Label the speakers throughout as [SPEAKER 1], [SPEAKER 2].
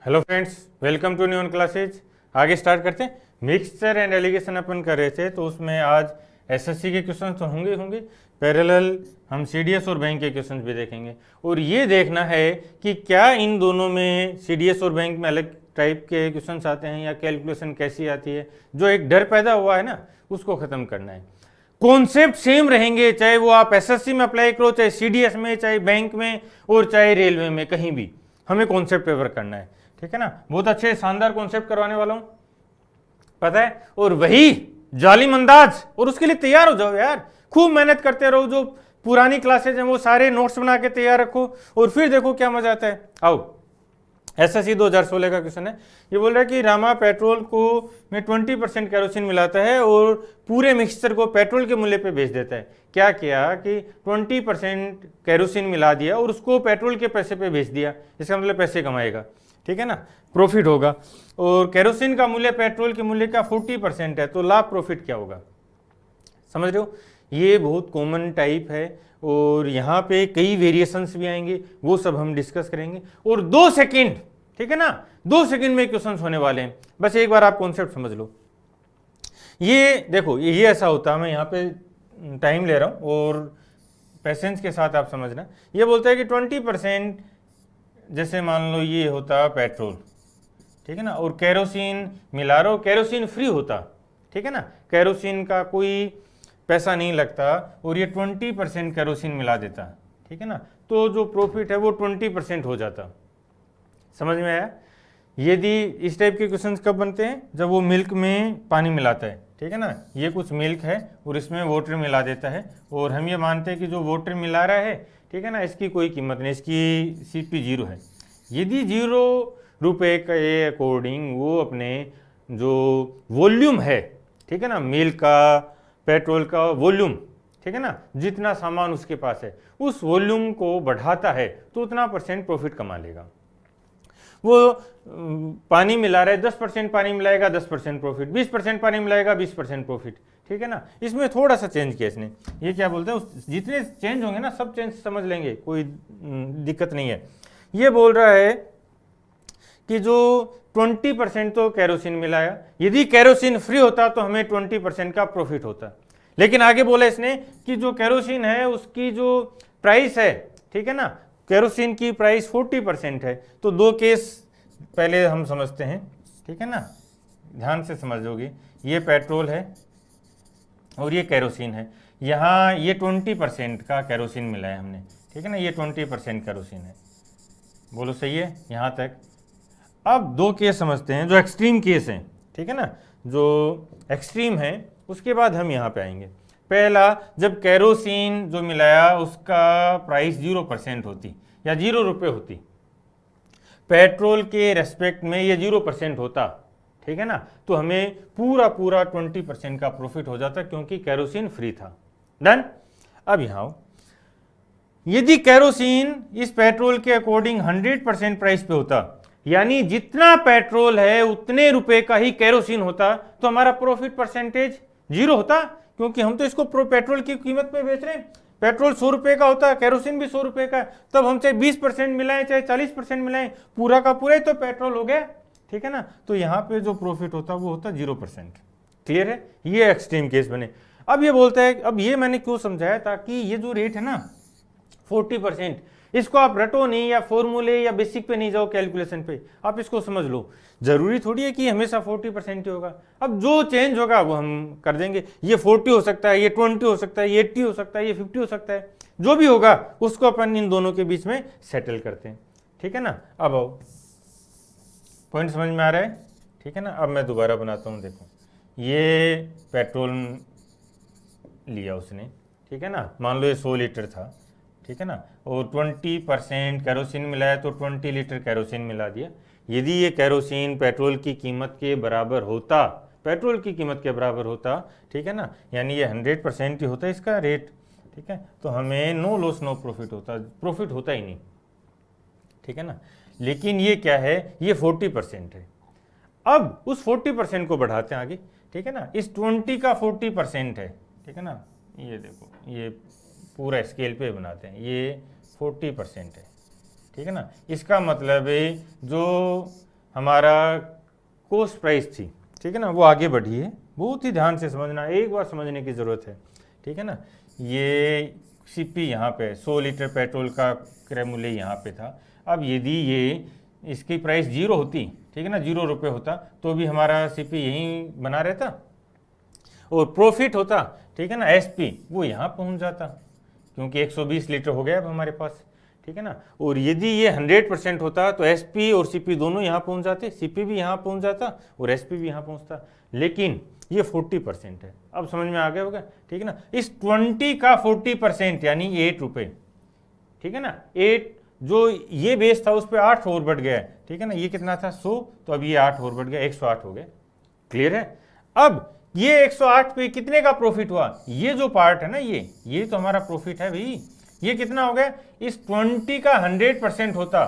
[SPEAKER 1] Hello friends, welcome to new classes. आगे start करते हैं। मिक्सचर एंड एलिगेशन अपन कर रहे थे, तो उसमें आज एसएससी के क्वेश्चन तो होंगे पैरेलल हम सीडीएस और बैंक के क्वेश्चन भी देखेंगे। और ये देखना है कि क्या इन दोनों में सीडीएस और बैंक में अलग टाइप के क्वेश्चन आते हैं या कैलकुलेशन कैसी आती है। जो एक डर पैदा हुआ है ना, उसको ख़त्म करना है। कॉन्सेप्ट सेम रहेंगे, चाहे वो आप एसएससी में अप्लाई करो, चाहे सीडीएस में, चाहे बैंक में और चाहे रेलवे में, कहीं भी हमें कॉन्सेप्ट पेपर करना है। ठीक है ना। बहुत अच्छे शानदार कॉन्सेप्ट करवाने वाला हूं, पता है। और वही जालिम अंदाज, और उसके लिए तैयार हो जाओ यार, खूब मेहनत करते रहो। जो पुरानी क्लासेज हैं वो सारे नोट्स बना के तैयार रखो और फिर देखो क्या मजा आता है। आओ, एसएससी 2016 का क्वेश्चन है। ये बोल रहा है कि रामा पेट्रोल को में 20% केरोसिन मिलाता है और पूरे मिक्सचर को पेट्रोल के मूल्य पे बेच देता है। क्या किया कि 20% केरोसिन मिला दिया और उसको पेट्रोल के पैसे पे बेच दिया। इसका मतलब पैसे कमाएगा, ठीक है ना, प्रॉफिट होगा। और केरोसिन का मूल्य पेट्रोल के मूल्य का 40% है, तो लाभ प्रॉफिट क्या होगा, समझ रहे हो। ये बहुत कॉमन टाइप है और यहाँ पे कई वेरिएशंस भी आएंगे, वो सब हम डिस्कस करेंगे। और 2 सेकंड, ठीक है ना, 2 सेकंड में क्वेश्चन होने वाले हैं। बस एक बार आप कॉन्सेप्ट समझ लो। ये देखो, ये ऐसा होता है, मैं यहाँ पे टाइम ले रहा हूँ और पेशेंस के साथ आप समझना। ये बोलता है कि 20%, जैसे मान लो ये होता पेट्रोल, ठीक है ना, और केरोसिन मिला रहा हो, केरोसिन फ्री होता, ठीक है ना, केरोसिन का कोई पैसा नहीं लगता, और ये 20% केरोसिन मिला देता, ठीक है ना, तो जो प्रॉफिट है वो 20% हो जाता। समझ में आया। यदि इस टाइप के क्वेश्चंस कब बनते हैं, जब वो मिल्क में पानी मिलाता है, ठीक है ना, ये कुछ मिल्क है और इसमें वाटर मिला देता है, और हम ये मानते हैं कि जो वाटर मिला रहा है, ठीक है ना, इसकी कोई कीमत नहीं, इसकी सीपी 0 है। यदि 0 रुपये के अकॉर्डिंग वो अपने जो वॉल्यूम है, ठीक है ना, मिल्क का, पेट्रोल का वॉल्यूम, ठीक है ना, जितना सामान उसके पास है उस वॉल्यूम को बढ़ाता है तो उतना % प्रॉफिट कमा लेगा। वो पानी मिला रहा है, 10% पानी मिलाएगा 10% प्रॉफिट, 20% पानी मिलाएगा 20% प्रॉफिट, ठीक है ना। इसमें थोड़ा सा चेंज किया इसने। ये क्या बोलते हैं, जितने चेंज होंगे ना सब चेंज समझ लेंगे, कोई दिक्कत नहीं है। ये बोल रहा है कि जो 20% तो केरोसिन मिलाया, यदि केरोसिन फ्री होता तो हमें 20% का प्रॉफिट होता। लेकिन आगे बोला इसने कि जो केरोसिन है उसकी जो प्राइस है, ठीक है ना, केरोसिन की प्राइस 40% है। तो 2 केस पहले हम समझते हैं, ठीक है ना, ध्यान से समझोगे। ये पेट्रोल है और ये केरोसिन है। यहाँ ये 20% का केरोसिन मिला है हमने, ठीक है ना, ये 20% केरोसिन है। बोलो सही है यहाँ तक। अब 2 केस समझते हैं जो एक्सट्रीम केस हैं, ठीक है ना, जो एक्सट्रीम है, उसके बाद हम यहाँ पे आएंगे। पहला, जब केरोसिन जो मिलाया उसका प्राइस 0% होती या 0 रुपये होती, पेट्रोल के रेस्पेक्ट में ये 0% होता, ठीक है ना, तो हमें पूरा 20% का प्रॉफिट हो जाता क्योंकि केरोसिन फ्री था। डन। अब यहाँ यदि केरोसिन इस पेट्रोल के अकॉर्डिंग 100% प्राइस पे होता, यानी जितना पेट्रोल है उतने रुपए का ही केरोसिन होता, तो हमारा प्रॉफिट परसेंटेज 0 होता, क्योंकि हम तो इसको पेट्रोल की कीमत पे बेच रहे हैं। पेट्रोल 100 रुपए का होता, केरोसिन भी 100 रुपए का, तब हम चाहे 20% मिलाएं चाहे 40% मिलाएं, पूरा का पूरा ही तो पेट्रोल हो गया, ठीक है ना। तो यहाँ पे जो प्रॉफिट होता वो होता 0%। क्लियर है। ये एक्सट्रीम केस बने। अब ये बोलता है, अब ये मैंने क्यों समझाया, ताकि ये जो रेट है ना 40%, इसको आप रटो नहीं या फॉर्मूले या बेसिक पे नहीं जाओ, कैलकुलेशन पे आप इसको समझ लो। जरूरी थोड़ी है कि हमेशा 40% ही होगा। अब जो चेंज होगा वो हम कर देंगे। ये 40 हो सकता है, ये 20 हो सकता है, ये 80 हो सकता है, ये 50 हो सकता है, जो भी होगा उसको अपन इन दोनों के बीच में सेटल करते हैं, ठीक है ना। अब आओ, पॉइंट समझ में आ रहा है, ठीक है ना। अब मैं दोबारा बनाता हूँ। देखो, ये पेट्रोल लिया उसने, ठीक है ना, मान लो ये 100 लीटर था, ठीक है ना, और 20% केरोसिन मिलाया तो 20 लीटर केरोसिन मिला दिया। यदि ये केरोसिन पेट्रोल की कीमत के बराबर होता, पेट्रोल की कीमत के बराबर होता, ठीक है ना, यानी ये 100% ही होता इसका रेट, ठीक है, तो हमें नो लॉस नो प्रॉफिट होता, प्रॉफिट होता ही नहीं, ठीक है ना। लेकिन ये क्या है, ये 40% है। अब उस 40% को बढ़ाते हैं आगे, ठीक है ना, इस 20 का 40% है, ठीक है ना, ये देखो, ये पूरा स्केल पे बनाते हैं, ये 40% है, ठीक है ना। इसका मतलब है जो हमारा कोस्ट प्राइस थी, ठीक है ना, वो आगे बढ़ी है। बहुत ही ध्यान से समझना, एक बार समझने की ज़रूरत है, ठीक है ना। ये सीपी यहाँ पे 100 लीटर पेट्रोल का क्रय मूल्य यहाँ पे था। अब यदि ये इसकी प्राइस 0 होती, ठीक है ना, 0 रुपये होता, तो भी हमारा सीपी यहीं बना रहता और प्रॉफिट होता, ठीक है ना, एसपी वो यहाँ पहुँच जाता, क्योंकि 120 लीटर हो गया अब हमारे पास, ठीक है ना। और यदि ये 100% होता तो एसपी और सीपी दोनों यहाँ पहुँच जाते, सीपी भी यहाँ पहुँच जाता और एसपी भी यहाँ पहुँचता। लेकिन ये 40% है। अब समझ में आ गया होगा, ठीक है ना। इस 20 का 40% यानी 8 रुपये, ठीक है ना। 8 जो ये बेस था उस पर 8 और बढ़ गया है, ठीक है ना। ये कितना था 100, तो अब ये 8 और बढ़ गया, 108 हो गया। क्लियर है। अब ये 108 पे कितने का प्रॉफिट हुआ, ये जो पार्ट है ना, ये तो हमारा प्रॉफिट है भाई। ये कितना हो गया, इस 20 का 100% होता,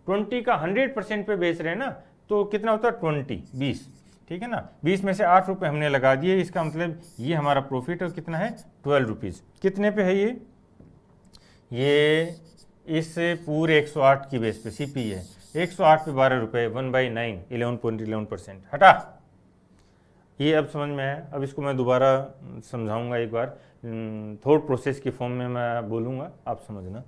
[SPEAKER 1] 20 का 100% पे बेच रहे हैं ना, तो कितना होता 20, ठीक है ना। 20 में से 8 रुपये हमने लगा दिए, इसका मतलब ये हमारा प्रॉफिट और कितना है 12 रुपीज़। कितने पे है ये इस पूरे 108 की बेस पे सीपी है, 108 पे 12 रुपये, 1/9 11.11%। हटा, ये अब समझ में आया। अब इसको मैं दोबारा समझाऊंगा एक बार, थॉट प्रोसेस की फॉर्म में मैं बोलूँगा, आप समझना,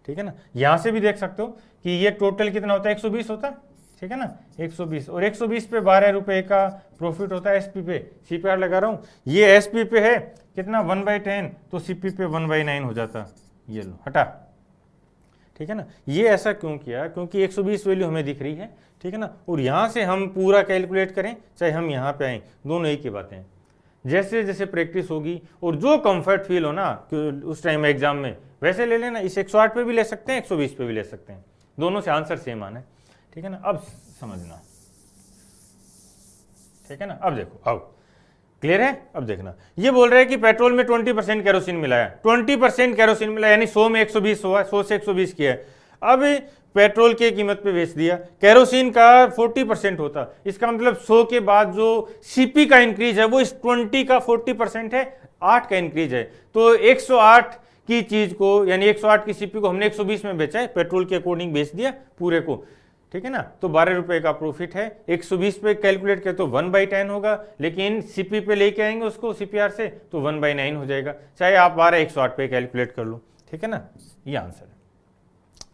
[SPEAKER 1] ठीक है ना। यहाँ से भी देख सकते हो कि ये टोटल कितना होता है 120 होता है, ठीक है ना, 120 और 120 पे 12 रुपये का प्रॉफिट होता है एसपी पे। सीपीआर लगा रहा हूँ, ये एसपी पे है कितना 1/10, तो सीपी पे 1/9 हो जाता। ये लो, हटा, ठीक है ना। ये ऐसा क्यों किया, क्योंकि 120 वैल्यू हमें दिख रही है, ठीक है ना। और यहाँ से हम पूरा कैलकुलेट करें चाहे हम यहाँ पे आए, दोनों एक ही बातें हैं। जैसे जैसे प्रैक्टिस होगी और जो कंफर्ट फील हो ना उस टाइम एग्जाम में, वैसे ले लेना। इस 108 पे भी ले सकते हैं, 120 पे भी ले सकते हैं, दोनों से आंसर सेम आना है, ठीक है ना। अब समझना, ठीक है ना। अब देखो, अब क्लियर है। अब देखना, ये बोल रहा है कि पेट्रोल में 20% केरोसिन मिला है, 20% केरोसिन मिला यानी 100 में 120 हुआ, 100 से 120 किया है। अब पेट्रोल की कीमत पे बेच दिया, केरोसिन का 40% होता, इसका मतलब 100 के बाद जो सीपी का इंक्रीज है वो इस 20 का 40% है, 8 का इंक्रीज है। तो 108 की चीज को यानी 108 की सीपी को हमने 120 में बेचा है, पेट्रोल के अकॉर्डिंग बेच दिया पूरे को, ठीक है ना। तो 12 रुपए का प्रॉफिट है। 120 पे कैलकुलेट करें तो 1/10 होगा, लेकिन सीपी पे लेके आएंगे उसको सीपीआर से तो 1/9 हो जाएगा, चाहे आप 12/108 पे कैलकुलेट कर लो, ठीक है ना। ये आंसर है।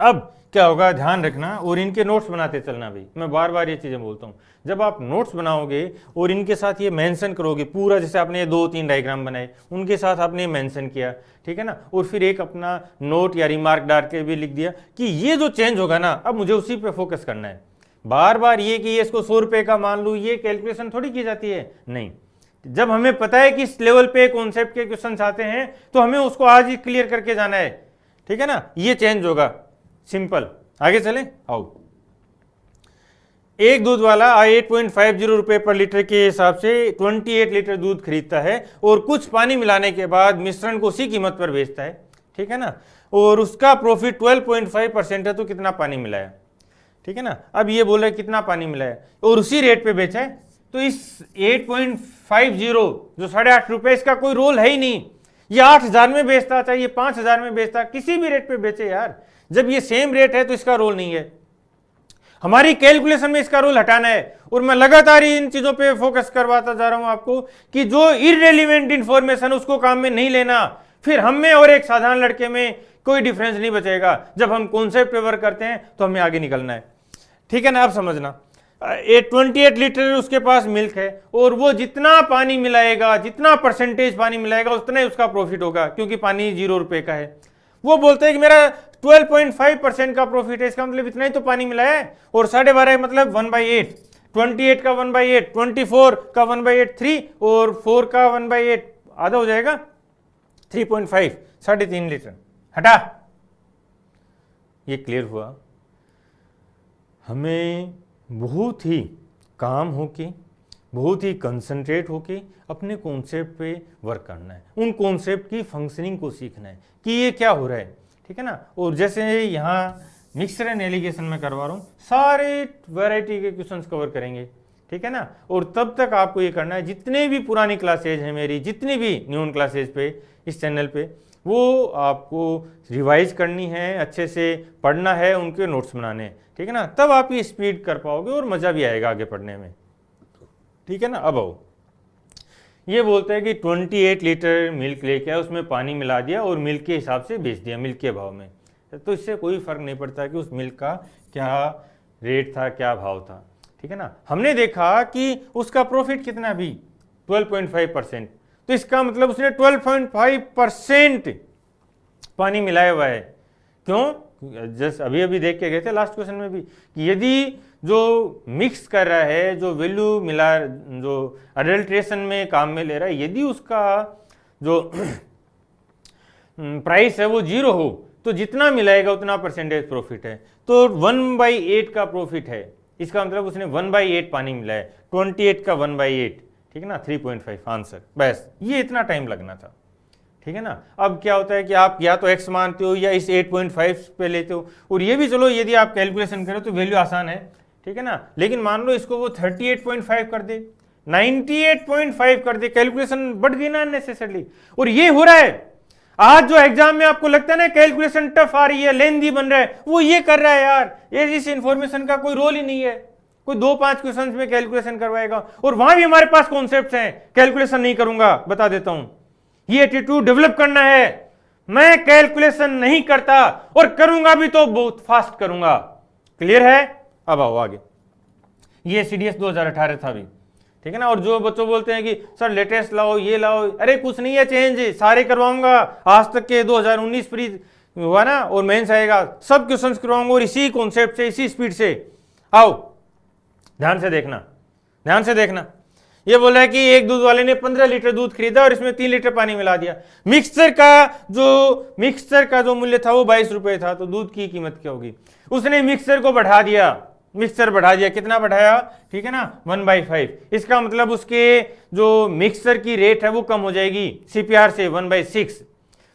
[SPEAKER 1] अब क्या होगा, ध्यान रखना और इनके नोट्स बनाते चलना भाई। मैं बार बार ये चीजें बोलता हूँ, जब आप नोट्स बनाओगे और इनके साथ ये मेंशन करोगे पूरा, जैसे आपने 2-3 डायग्राम बनाए उनके साथ आपने मेंशन किया, ठीक है ना, और फिर एक अपना नोट या रिमार्क डाल के भी लिख दिया कि ये जो चेंज होगा ना, अब मुझे उसी पे फोकस करना है। बार बार ये कि इसको 100 रुपये का मान लूँ, ये कैलकुलेशन थोड़ी की जाती है, नहीं। जब हमें पता है कि इस लेवल पे कॉन्सेप्ट के क्वेश्चन आते हैं तो हमें उसको आज ही क्लियर करके जाना है, ठीक है ना। ये चेंज होगा, सिंपल। आगे चलें, आओ। एक दूध वाला 8.50 रुपए पर लीटर के हिसाब से 28 लीटर दूध खरीदता है और कुछ पानी मिलाने के बाद मिश्रण को उसी कीमत पर बेचता है, ठीक है ना। और उसका प्रॉफिट 12.5% है, तो कितना पानी मिलाया, ठीक है ना। अब ये बोल रहा है कितना पानी मिलाया और उसी रेट पे बेचा है, तो इस 8.50 जो 8.5 रुपए, इसका कोई रोल है ही नहीं। ये 8,000 में बेचता, चाहे ये 5,000 में बेचता, किसी भी रेट पे बेचे यार, जब ये सेम रेट है तो इसका रोल नहीं है। हमारी कैलकुलेशन में इसका रोल हटाना है। और मैं लगातार इन चीजों पे फोकस करवाता जा रहा हूं आपको कि जो इररिलेवेंट इंफॉर्मेशन उसको काम में नहीं लेना, फिर हम में और एक साधारण लड़के में कोई डिफरेंस नहीं बचेगा। जब हम कॉन्सेप्ट पे वर्क करते हैं तो हमें आगे निकलना है, ठीक है ना। आप समझना, 28 लीटर उसके पास मिल्क है और वो जितना पानी मिलाएगा, जितना परसेंटेज पानी मिलाएगा उतना ही उसका प्रॉफिट होगा, क्योंकि पानी 0 रुपए का है। वो बोलते हैं कि मेरा 12.5% का प्रॉफिट है, इसका मतलब इतना ही तो पानी मिलाया है। और 12.5 मतलब 1/8, 28 का 1/8, 24 का 1/8 3 और 4 का 1/8 आधा हो जाएगा 3.5, 3.5 लीटर। हटा, ये क्लियर हुआ। हमें बहुत ही काम होके, बहुत ही कंसंट्रेट होके अपने कॉन्सेप्ट पे वर्क करना है, उन कॉन्सेप्ट की फंक्शनिंग को सीखना है कि ये क्या हो रहा है, ठीक है ना। और जैसे यहाँ मिक्सचर एंड एलिगेशन में करवा रहा हूँ, सारे वैरायटी के क्वेश्चंस कवर करेंगे, ठीक है ना। और तब तक आपको ये करना है, जितने भी पुरानी क्लासेज हैं मेरी, जितनी भी न्यून क्लासेज पे इस चैनल पे, वो आपको रिवाइज करनी है, अच्छे से पढ़ना है, उनके नोट्स बनाने हैं, ठीक है ना, तब आप ये स्पीड कर पाओगे और मज़ा भी आएगा आगे पढ़ने में, ठीक है ना। अब आओ, ये बोलते हैं कि 28 लीटर मिल्क लेके आया, उसमें पानी मिला दिया और मिल्क के हिसाब से बेच दिया, मिल्क के भाव में, तो इससे कोई फर्क नहीं पड़ता कि उस मिल्क का क्या रेट था, क्या भाव था, ठीक है ना। हमने देखा कि उसका प्रॉफिट कितना भी 12.5%, तो इसका मतलब उसने 12.5% पानी मिलाया हुआ है। क्यों? जस्ट अभी अभी देख के गए थे लास्ट क्वेश्चन में भी कि यदि जो मिक्स कर रहा है, जो वैल्यू मिला, जो अडल्ट्रेशन में काम में ले रहा है, यदि उसका जो प्राइस है वो 0 हो, तो जितना मिलाएगा उतना परसेंटेज प्रॉफिट है। तो 1/8 का प्रॉफिट है, इसका मतलब उसने 1/8 पानी मिलाया, 28 का 1/8, ठीक है ना, 3.5 आंसर। बस ये इतना टाइम लगना था, ठीक है ना। अब क्या होता है कि आप या तो x मानते हो या इस 8.5 पे लेते हो, और ये भी चलो यदि आप कैलकुलेशन करो तो वैल्यू आसान है, ठीक है ना। लेकिन मान लो इसको वो 38.5 कर दे, 98.5 कर दे, कैलकुलेशन बढ़ गई ना अननेसेसरली। और ये हो रहा है आज जो एग्जाम में आपको लगता है ना कैलकुलेशन टफ आ रही है, लेंदी बन रहा है, वो ये कर रहा है यार, ये इस इंफॉर्मेशन का कोई रोल ही नहीं है, कोई 2-5 क्वेश्चंस में कैलकुलेशन करवाएगा, और वहां भी हमारे पास कॉन्सेप्ट्स हैं, कैलकुलेशन नहीं करूंगा, बता देता हूं। ये एटीट्यूड डेवलप करना है, मैं कैलकुलेशन नहीं करता, और करूंगा भी तो बहुत फास्ट करूंगा। क्लियर है? अब आओ आगे, ये सीडीएस 2018 था भी, ठीक है ना। और जो बच्चों बोलते हैं कि सर लेटेस्ट लाओ, ये लाओ, अरे कुछ नहीं है चेंज, सारे करवाऊंगा, आज तक के 2019 प्री हुआ ना और मेंस आएगा, सब क्वेश्चंस करवाऊंगा और इसी कॉन्सेप्ट से, इसी स्पीड से। आओ ध्यान से देखना, ध्यान से देखना। ये बोल रहा है कि एक दूध वाले ने 15 लीटर दूध खरीदा और इसमें 3 लीटर पानी मिला दिया। मिक्सचर का जो मूल्य था वो 22 रुपए था, तो दूध की कीमत क्या होगी? उसने मिक्सचर को बढ़ा दिया, मिक्सचर बढ़ा दिया, कितना बढ़ाया, ठीक है ना, 1/5। इसका मतलब उसके जो मिक्सचर की रेट है वो कम हो जाएगी सीपीआर से 1/6।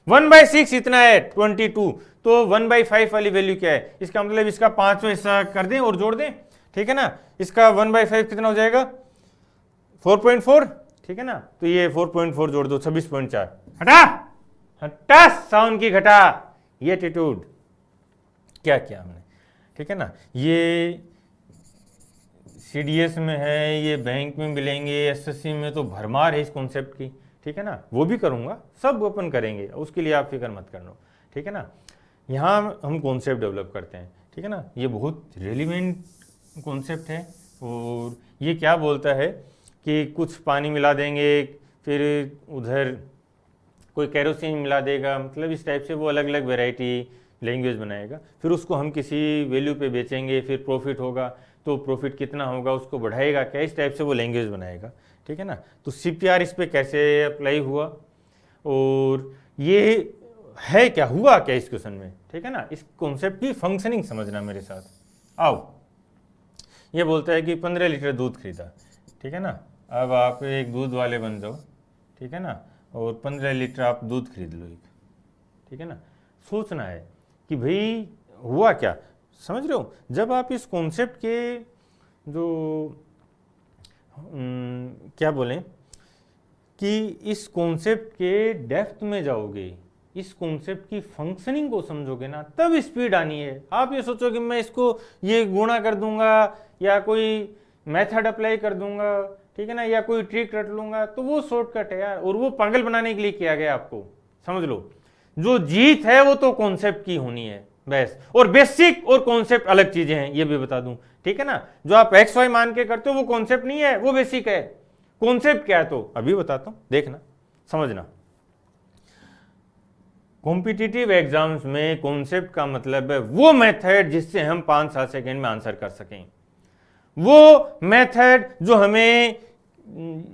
[SPEAKER 1] 1/6 इतना है 22, तो 1/5 वाली वैल्यू क्या है? इसका मतलब इसका 5वां हिस्सा कर दें और जोड़ दें, ठीक है ना। इसका 1/5 कितना हो जाएगा? 4.4, ठीक है ना। तो ये 4.4 जोड़ दो, 26.4। हटा हटा साउंड की घटा। ये एटीट्यूड क्या किया हमने, ठीक है ना। ये सीडीएस में है, ये बैंक में मिलेंगे, एसएससी में तो भरमार है इस कॉन्सेप्ट की, ठीक है ना। वो भी करूंगा, सब ओपन करेंगे, उसके लिए आप फिक्र मत करना, ठीक है ना। यहाँ हम कॉन्सेप्ट डेवलप करते हैं, ठीक है ना। ये बहुत रेलिवेंट कॉन्सेप्ट है। और ये क्या बोलता है कि कुछ पानी मिला देंगे, फिर उधर कोई केरोसिन मिला देगा, मतलब इस टाइप से वो अलग अलग वैरायटी लैंग्वेज बनाएगा, फिर उसको हम किसी वैल्यू पे बेचेंगे, फिर प्रॉफिट होगा, तो प्रॉफिट कितना होगा उसको बढ़ाएगा क्या, इस टाइप से वो लैंग्वेज बनाएगा, ठीक है ना। तो सीपीआर इस पे कैसे अप्लाई हुआ और ये है क्या, हुआ क्या इस क्वेश्चन में, ठीक है ना। इस कॉन्सेप्ट की फंक्शनिंग समझना मेरे साथ। आओ, ये बोलता है कि 15 लीटर दूध खरीदा, ठीक है ना। अब आप एक दूध वाले बन जाओ, ठीक है ना, और 15 लीटर आप दूध खरीद लो एक, ठीक है ना। सोचना है कि भाई हुआ क्या, समझ रहे हो। जब आप इस कॉन्सेप्ट के जो क्या बोलें कि इस कॉन्सेप्ट के डेप्थ में जाओगे, इस कॉन्सेप्ट की फंक्शनिंग को समझोगे ना, तब स्पीड आनी है। आप ये सोचो कि मैं इसको ये गुणा कर दूंगा या कोई मेथड अप्लाई कर दूंगा, ठीक है ना, या कोई ट्रिक रट लूंगा, तो वो शॉर्टकट है यार, और वो पागल बनाने के लिए किया गया आपको, समझ लो। जो जीत है वो तो कॉन्सेप्ट की होनी है बस, और बेसिक और कॉन्सेप्ट अलग चीजें हैं, ये भी बता दूं, ठीक है ना। जो आप एक्स वाई मान के करते हो वो कॉन्सेप्ट नहीं है, वो बेसिक है। कॉन्सेप्ट क्या है तो अभी बताता हूं, देखना, समझना। कॉम्पिटिटिव एग्जाम्स में कॉन्सेप्ट का मतलब है वो मेथड जिससे हम 5-7 सेकेंड में आंसर कर सकें, वो मेथड जो हमें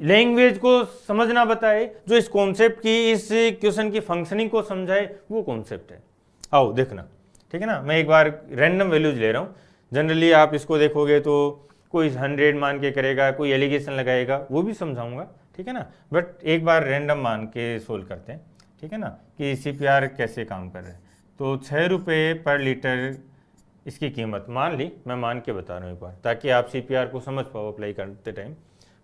[SPEAKER 1] लैंग्वेज को समझना बताए, जो इस कॉन्सेप्ट की, इस क्वेश्चन की फंक्शनिंग को समझाए, वो कॉन्सेप्ट है। आओ देखना, ठीक है ना। मैं एक बार रैंडम वैल्यूज ले रहा हूँ, जनरली आप इसको देखोगे तो कोई 100 मान के करेगा, कोई एलिगेशन लगाएगा, वो भी समझाऊंगा, ठीक है ना। बट एक बार रैंडम मान के सोल्व करते हैं, ठीक है ना, कि सीपीआर कैसे काम कर रहे हैं। तो 6 रुपये पर लीटर इसकी कीमत मान ली, मैं मान के बता रहा हूँ एक बार, ताकि आप सीपीआर को समझ पाओ अप्लाई करते टाइम।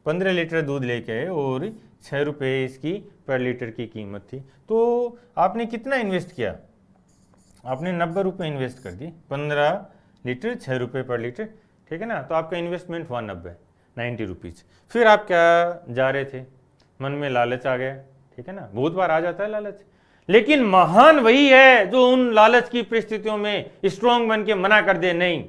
[SPEAKER 1] 15 लीटर दूध लेके आए और 6 रुपये इसकी पर लीटर की कीमत थी। तो आपने कितना इन्वेस्ट किया? आपने 90 रुपये इन्वेस्ट कर दी, 15 लीटर 6 रुपये पर लीटर, ठीक है ना। तो आपका इन्वेस्टमेंट हुआ 90 रुपीज़। फिर आप क्या जा रहे थे, मन में लालच आ गया, ठीक है ना, बहुत बार आ जाता है लालच। लेकिन महान वही है जो उन लालच की परिस्थितियों में स्ट्रांग बन के मना कर दे, नहीं,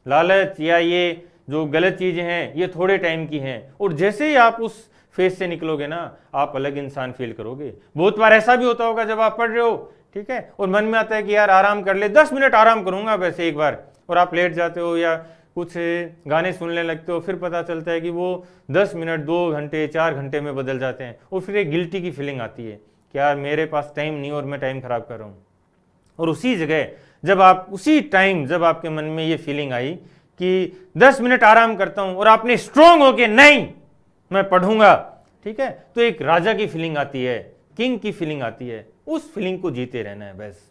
[SPEAKER 1] लालच या ये जो गलत चीजें हैं ये थोड़े टाइम की हैं, और जैसे ही आप उस फेज से निकलोगे ना, आप अलग इंसान फील करोगे। बहुत बार ऐसा भी होता होगा जब आप पढ़ रहे हो, ठीक है, और मन में आता है कि यार आराम कर ले, 10 मिनट आराम करूंगा वैसे एक बार, और आप लेट जाते हो या कुछ गाने सुनने लगते हो, फिर पता चलता है कि वो 10 मिनट 2 घंटे 4 घंटे में बदल जाते हैं, और फिर एक गिल्टी की फीलिंग आती है कि यार मेरे पास टाइम नहीं और मैं टाइम खराब कर रहा हूँ। और उसी जगह जब आपके मन में ये फीलिंग आई कि 10 मिनट आराम करता हूं और आपने स्ट्रांग होके नहीं मैं पढ़ूंगा, ठीक है, तो एक राजा की फीलिंग आती है, किंग की फीलिंग आती है, उस फीलिंग को जीते रहना है बस,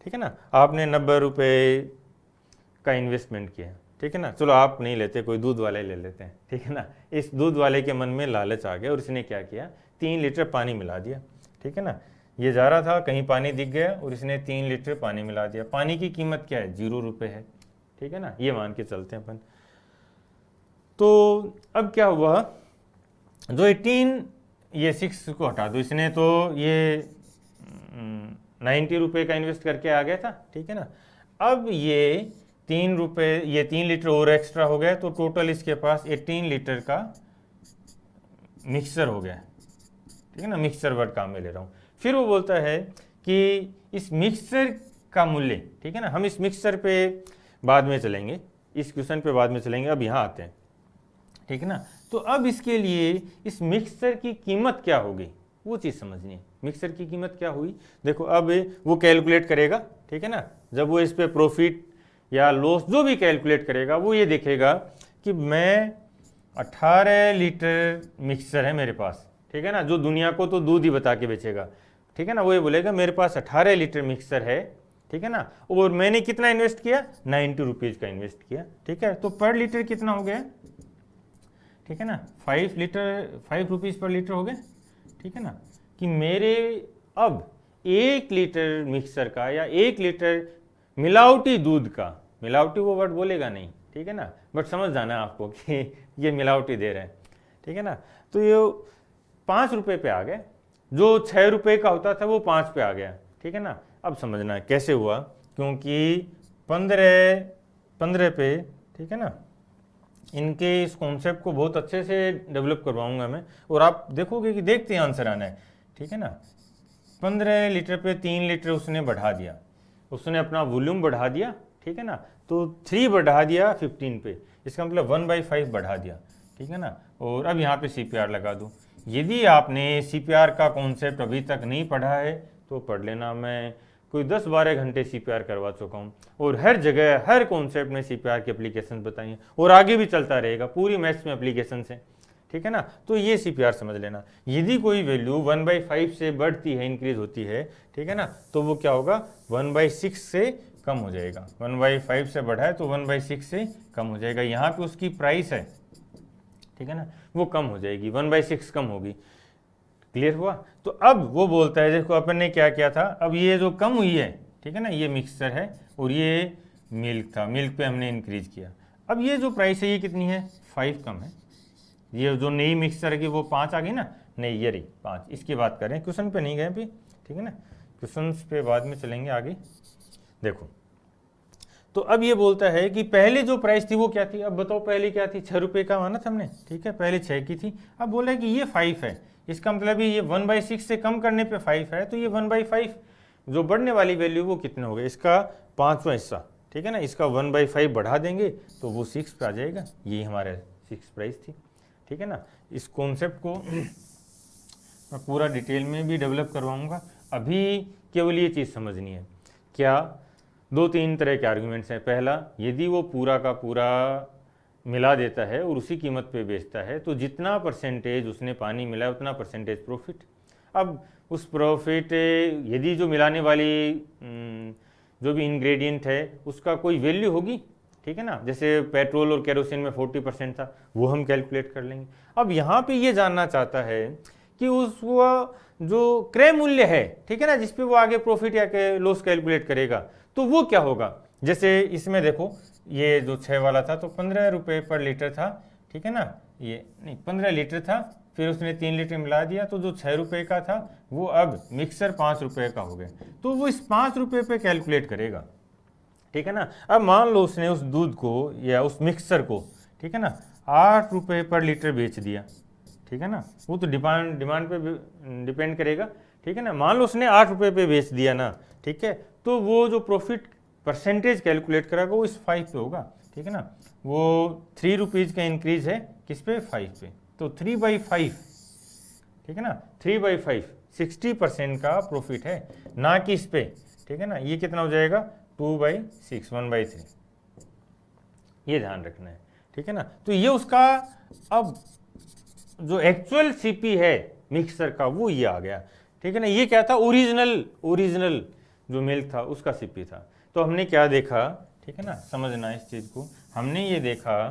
[SPEAKER 1] ठीक है ना। आपने 90 रुपये का इन्वेस्टमेंट किया, ठीक है ना, चलो आप नहीं लेते, कोई दूध वाले ले लेते हैं, ठीक है ना। इस दूध वाले के मन में लालच आ गया और इसने क्या किया, 3 लीटर पानी मिला दिया, ठीक है ना। ये जा रहा था, कहीं पानी दिख गया और इसने 3 लीटर पानी मिला दिया। पानी की कीमत क्या है, 0 रुपये है, ठीक है ना, ये मान के चलते हैं अपन। तो अब क्या हुआ, जो 18, ये 6 को हटा दो, इसने तो ये 90 रुपये का इन्वेस्ट करके आ गया था, ठीक है ना। अब ये 3 रुपये, ये 3 लीटर और एक्स्ट्रा हो गया, तो टोटल इसके पास 18 लीटर का मिक्सर हो गया, ठीक है ना। मिक्सर वर्ड काम में ले रहा हूँ। फिर वो बोलता है कि इस मिक्सर का मूल्य, ठीक है ना, हम इस मिक्सर पे बाद में चलेंगे, इस क्वेश्चन पे बाद में चलेंगे, अब यहाँ आते हैं, ठीक है ना। तो अब इसके लिए इस मिक्सर की कीमत क्या होगी वो चीज़ समझनी है। मिक्सर की कीमत क्या हुई, देखो अब वो कैलकुलेट करेगा, ठीक है ना। जब वो इस पे प्रॉफिट या लॉस जो भी कैलकुलेट करेगा, वो ये देखेगा कि मैं 18 लीटर मिक्सर है मेरे पास, ठीक है ना, जो दुनिया को तो दूध ही बता के बेचेगा, ठीक है ना। वो ये बोलेगा मेरे पास 18 लीटर मिक्सर है, ठीक है ना, और मैंने कितना इन्वेस्ट किया, 90 रुपीज़ का इन्वेस्ट किया, ठीक है। तो पर लीटर कितना हो गया, ठीक है ना, 5 रुपीज़ पर लीटर हो गया, ठीक है ना। कि मेरे अब 1 लीटर मिक्सर का या 1 लीटर मिलावटी दूध का, मिलावटी वो वर्ड बोलेगा नहीं, ठीक है ना, बट समझ जाना है आपको कि ये मिलावटी दे रहे हैं, ठीक है ना। तो ये 5 रुपये पे आ गए, जो 6 रुपये का होता था वो 5 पे आ गया, ठीक है ना। अब समझना है कैसे हुआ, क्योंकि 15 पे, ठीक है ना, इनके इस कॉन्सेप्ट को बहुत अच्छे से डेवलप करवाऊंगा मैं, और आप देखोगे कि देखते हैं आंसर आना है, ठीक है ना। 15 लीटर पे 3 लीटर उसने बढ़ा दिया, उसने अपना वॉल्यूम बढ़ा दिया, ठीक है ना। तो 3 बढ़ा दिया 15 पे, इसका मतलब 1/5 बढ़ा दिया, ठीक है ना। और अब यहाँ पे CPR लगा दूँ। यदि आपने CPR का कॉन्सेप्ट अभी तक नहीं पढ़ा है तो पढ़ लेना, मैं कोई 10-12 घंटे CPR करवा चुका हूँ, और हर जगह हर कॉन्सेप्ट में CPR की एप्लीकेशन बताई हैं, और आगे भी चलता रहेगा, पूरी मैथ्स में एप्लीकेशन है, ठीक है ना। तो ये CPR समझ लेना। यदि कोई वैल्यू 1/5 से बढ़ती है, इंक्रीज होती है, ठीक है ना, तो वो क्या होगा, 1/6 से कम हो जाएगा। 1/5 से बढ़ा है तो 1/6 से कम हो जाएगा। यहाँ पे उसकी प्राइस है, ठीक है ना, वो कम हो जाएगी, 1/6 कम होगी। क्लियर हुआ। तो अब वो बोलता है, देखो अपन ने क्या किया था, अब ये जो कम हुई है, ठीक है ना, ये मिक्सचर है और ये मिल्क था, मिल्क पे हमने इंक्रीज किया। अब ये जो प्राइस है ये कितनी है, 5 कम है। ये जो नई मिक्सचर की वो 5 आ गई ना, नहीं ये रही 5, इसकी बात करें, क्वेश्चन पे नहीं गए अभी, ठीक है ना, क्वेश्चन पे बाद में चलेंगे आगे। देखो तो अब ये बोलता है कि पहले जो प्राइस थी वो क्या थी, अब बताओ पहले क्या थी, 6 रुपये का माना था हमने, ठीक है, पहले 6 की थी। अब बोला है कि ये 5 है, इसका मतलब ये 1/6 से कम करने पे 5 है, तो ये 1/5 जो बढ़ने वाली वैल्यू वो कितने हो गए, इसका 5वां हिस्सा, ठीक है ना, इसका 1/5 बढ़ा देंगे तो वो 6 पे आ जाएगा। यही हमारे 6 प्राइस थी, ठीक है ना। इस कॉन्सेप्ट को मैं पूरा डिटेल में भी डेवलप करवाऊंगा, अभी केवल ये चीज़ समझनी है। क्या 2-3 तरह के आर्गुमेंट्स हैं। पहला, यदि वो पूरा का पूरा मिला देता है और उसी कीमत पे बेचता है तो जितना परसेंटेज उसने पानी मिला उतना परसेंटेज प्रॉफिट। अब उस प्रॉफिट यदि जो मिलाने वाली जो भी इंग्रेडिएंट है उसका कोई वैल्यू होगी, ठीक है ना, जैसे पेट्रोल और केरोसिन में 40% था, वो हम कैलकुलेट कर लेंगे। अब यहाँ पे ये जानना चाहता है कि उस वो जो क्रय मूल्य है, ठीक है ना, जिसपे वो आगे प्रॉफिट या लॉस कैलकुलेट करेगा, तो वो क्या होगा। जैसे इसमें देखो, ये जो 6 वाला था तो 15 रुपये पर लीटर था, ठीक है ना, ये नहीं 15 लीटर था, फिर उसने 3 लीटर मिला दिया, तो जो 6 रुपये का था वो अब मिक्सर 5 रुपये का हो गया, तो वो इस 5 रुपये पे कैलकुलेट करेगा, ठीक है ना। अब मान लो उसने उस दूध को या उस मिक्सर को, ठीक है ना, 8 रुपये पर लीटर बेच दिया, ठीक है ना, वो तो डिमांड पे डिपेंड करेगा, ठीक है ना। मान लो उसने 8 रुपये पे बेच दिया ना, ठीक है, तो वो जो प्रॉफिट परसेंटेज कैलकुलेट करेगा वो इस 5 पे होगा, ठीक है ना। वो 3 रुपीज़ का इंक्रीज है किस पे, 5 पे, तो 3/5, ठीक है ना, 3/5 60% का प्रॉफिट है, ना कि इस पे, ठीक है ना। ये कितना हो जाएगा, 2/6 1/3, ये ध्यान रखना है, ठीक है ना। तो ये उसका अब जो एक्चुअल सीपी है मिक्सर का वो ये आ गया, ठीक है ना। ये क्या था, ओरिजिनल जो मिल्क था उसका सीपी था। तो हमने क्या देखा, ठीक है ना, समझना इस चीज़ को, हमने ये देखा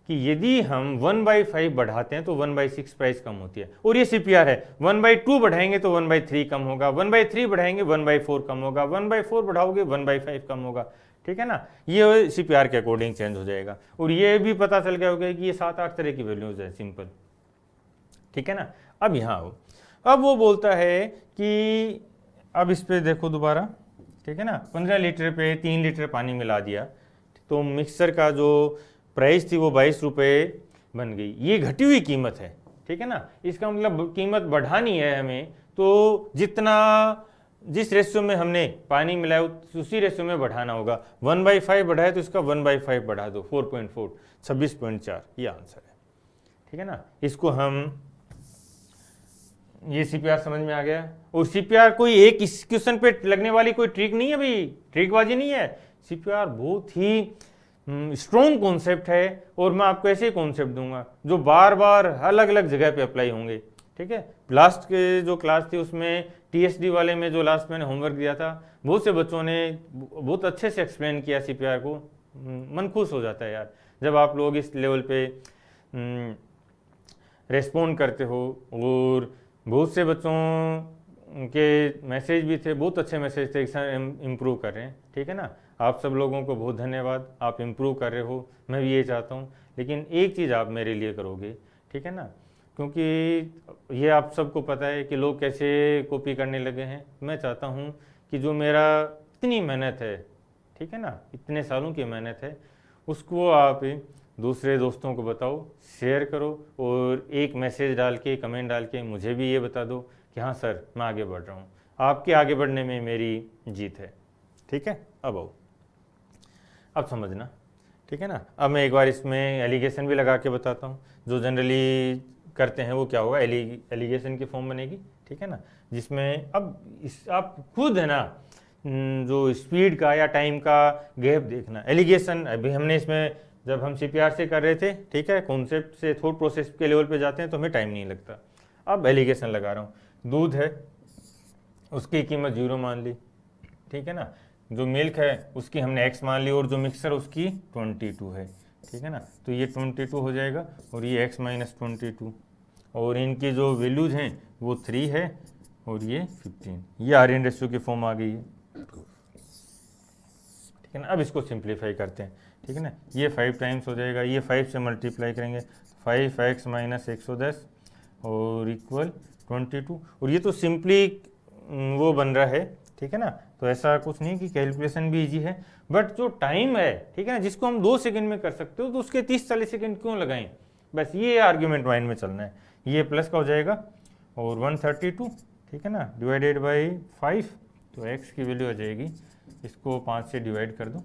[SPEAKER 1] कि यदि हम 1/5 बढ़ाते हैं तो 1/6 प्राइस कम होती है, और ये सीपीआर है। 1/2 बढ़ाएंगे तो 1/3 कम होगा, 1/3 बढ़ाएंगे 1/4 कम होगा, 1/4 बढ़ाओगे 1/5 कम होगा, ठीक है ना। ये सीपीआर के अकॉर्डिंग चेंज हो जाएगा। और ये भी पता चल गया होगा कि ये 7-8 तरह की वैल्यूज है, सिंपल, ठीक है ना। अब यहाँ आओ, अब वो बोलता है कि अब इस पे देखो दोबारा, ठीक है ना, 15 लीटर पे 3 लीटर पानी मिला दिया, तो मिक्सर का जो प्राइस थी वो 22 रुपये बन गई। ये घटी हुई कीमत है, ठीक है ना, इसका मतलब कीमत बढ़ानी है हमें, तो जिस रेशियो में हमने पानी मिलाया उसी रेशियो में बढ़ाना होगा। 1/5 बढ़ाए तो इसका 1/5 बढ़ा दो, 4.4 26.4, ये आंसर है, ठीक है ना। इसको हम, ये सीपीआर समझ में आ गया। और सीपीआर कोई एक इस क्वेश्चन पे लगने वाली कोई ट्रिक नहीं है भाई, ट्रिकबाजी नहीं है। सीपीआर बहुत ही स्ट्रॉन्ग कॉन्सेप्ट है, और मैं आपको ऐसे कॉन्सेप्ट दूंगा जो बार बार अलग अलग जगह पे अप्लाई होंगे, ठीक है। लास्ट के जो क्लास थी उसमें टीएसडी वाले में जो लास्ट मैंने होमवर्क दिया था, बहुत से बच्चों ने बहुत अच्छे से एक्सप्लेन किया सीपीआर को। मन खुश हो जाता है यार जब आप लोग इस लेवल पे रेस्पॉन्ड करते हो। और बहुत से बच्चों के मैसेज भी थे, बहुत अच्छे मैसेज थे, सर इम्प्रूव कर रहे हैं, ठीक है ना। आप सब लोगों को बहुत धन्यवाद, आप इम्प्रूव कर रहे हो, मैं भी ये चाहता हूँ। लेकिन एक चीज़ आप मेरे लिए करोगे, ठीक है ना, क्योंकि ये आप सबको पता है कि लोग कैसे कॉपी करने लगे हैं। मैं चाहता हूँ कि जो मेरा इतनी मेहनत है, ठीक है ना, इतने सालों की मेहनत है, उसको आप दूसरे दोस्तों को बताओ, शेयर करो, और एक मैसेज डाल के, कमेंट डाल के मुझे भी ये बता दो कि हाँ सर मैं आगे बढ़ रहा हूँ। आपके आगे बढ़ने में मेरी जीत है, ठीक है। अब आओ, अब समझना, ठीक है ना। अब मैं एक बार इसमें एलिगेशन भी लगा के बताता हूँ। जो जनरली करते हैं वो क्या होगा, एलिगेशन की फॉर्म बनेगी, ठीक है ना, जिसमें अब आप खुद है ना जो स्पीड का या टाइम का गैप देखना। एलिगेशन अभी हमने इसमें जब हम सीपीआर से कर रहे थे, ठीक है, कॉन्सेप्ट से थॉट प्रोसेस के लेवल पे जाते हैं तो हमें टाइम नहीं लगता। अब एलिगेशन लगा रहा हूँ, दूध है उसकी कीमत 0 मान ली, ठीक है ना, जो मिल्क है उसकी हमने x मान ली, और जो मिक्सर उसकी 22 है, ठीक है ना। तो ये 22 हो जाएगा, और ये x - 22, और इनकी जो वैल्यूज हैं वो 3 है और ये 15। ये आर्यन रेशियो की फॉर्म आ गई है, ठीक है ना। अब इसको सिंप्लीफाई करते हैं, ठीक है ना। ये 5 टाइम्स हो जाएगा, ये 5 से मल्टीप्लाई करेंगे, 5x - 110 और इक्वल 22। और ये तो सिंपली वो बन रहा है, ठीक है ना। तो ऐसा कुछ नहीं कि कैलकुलेशन भी इजी है, बट जो टाइम है, ठीक है ना, जिसको हम 2 सेकंड में कर सकते हो तो उसके 30-40 सेकंड क्यों लगाएं। बस ये आर्ग्यूमेंट माइंड में चलना है। ये प्लस का हो जाएगा और 132, ठीक है ना, डिवाइडेड बाई 5, तो x की वैल्यू आ जाएगी, इसको 5 से डिवाइड कर दो,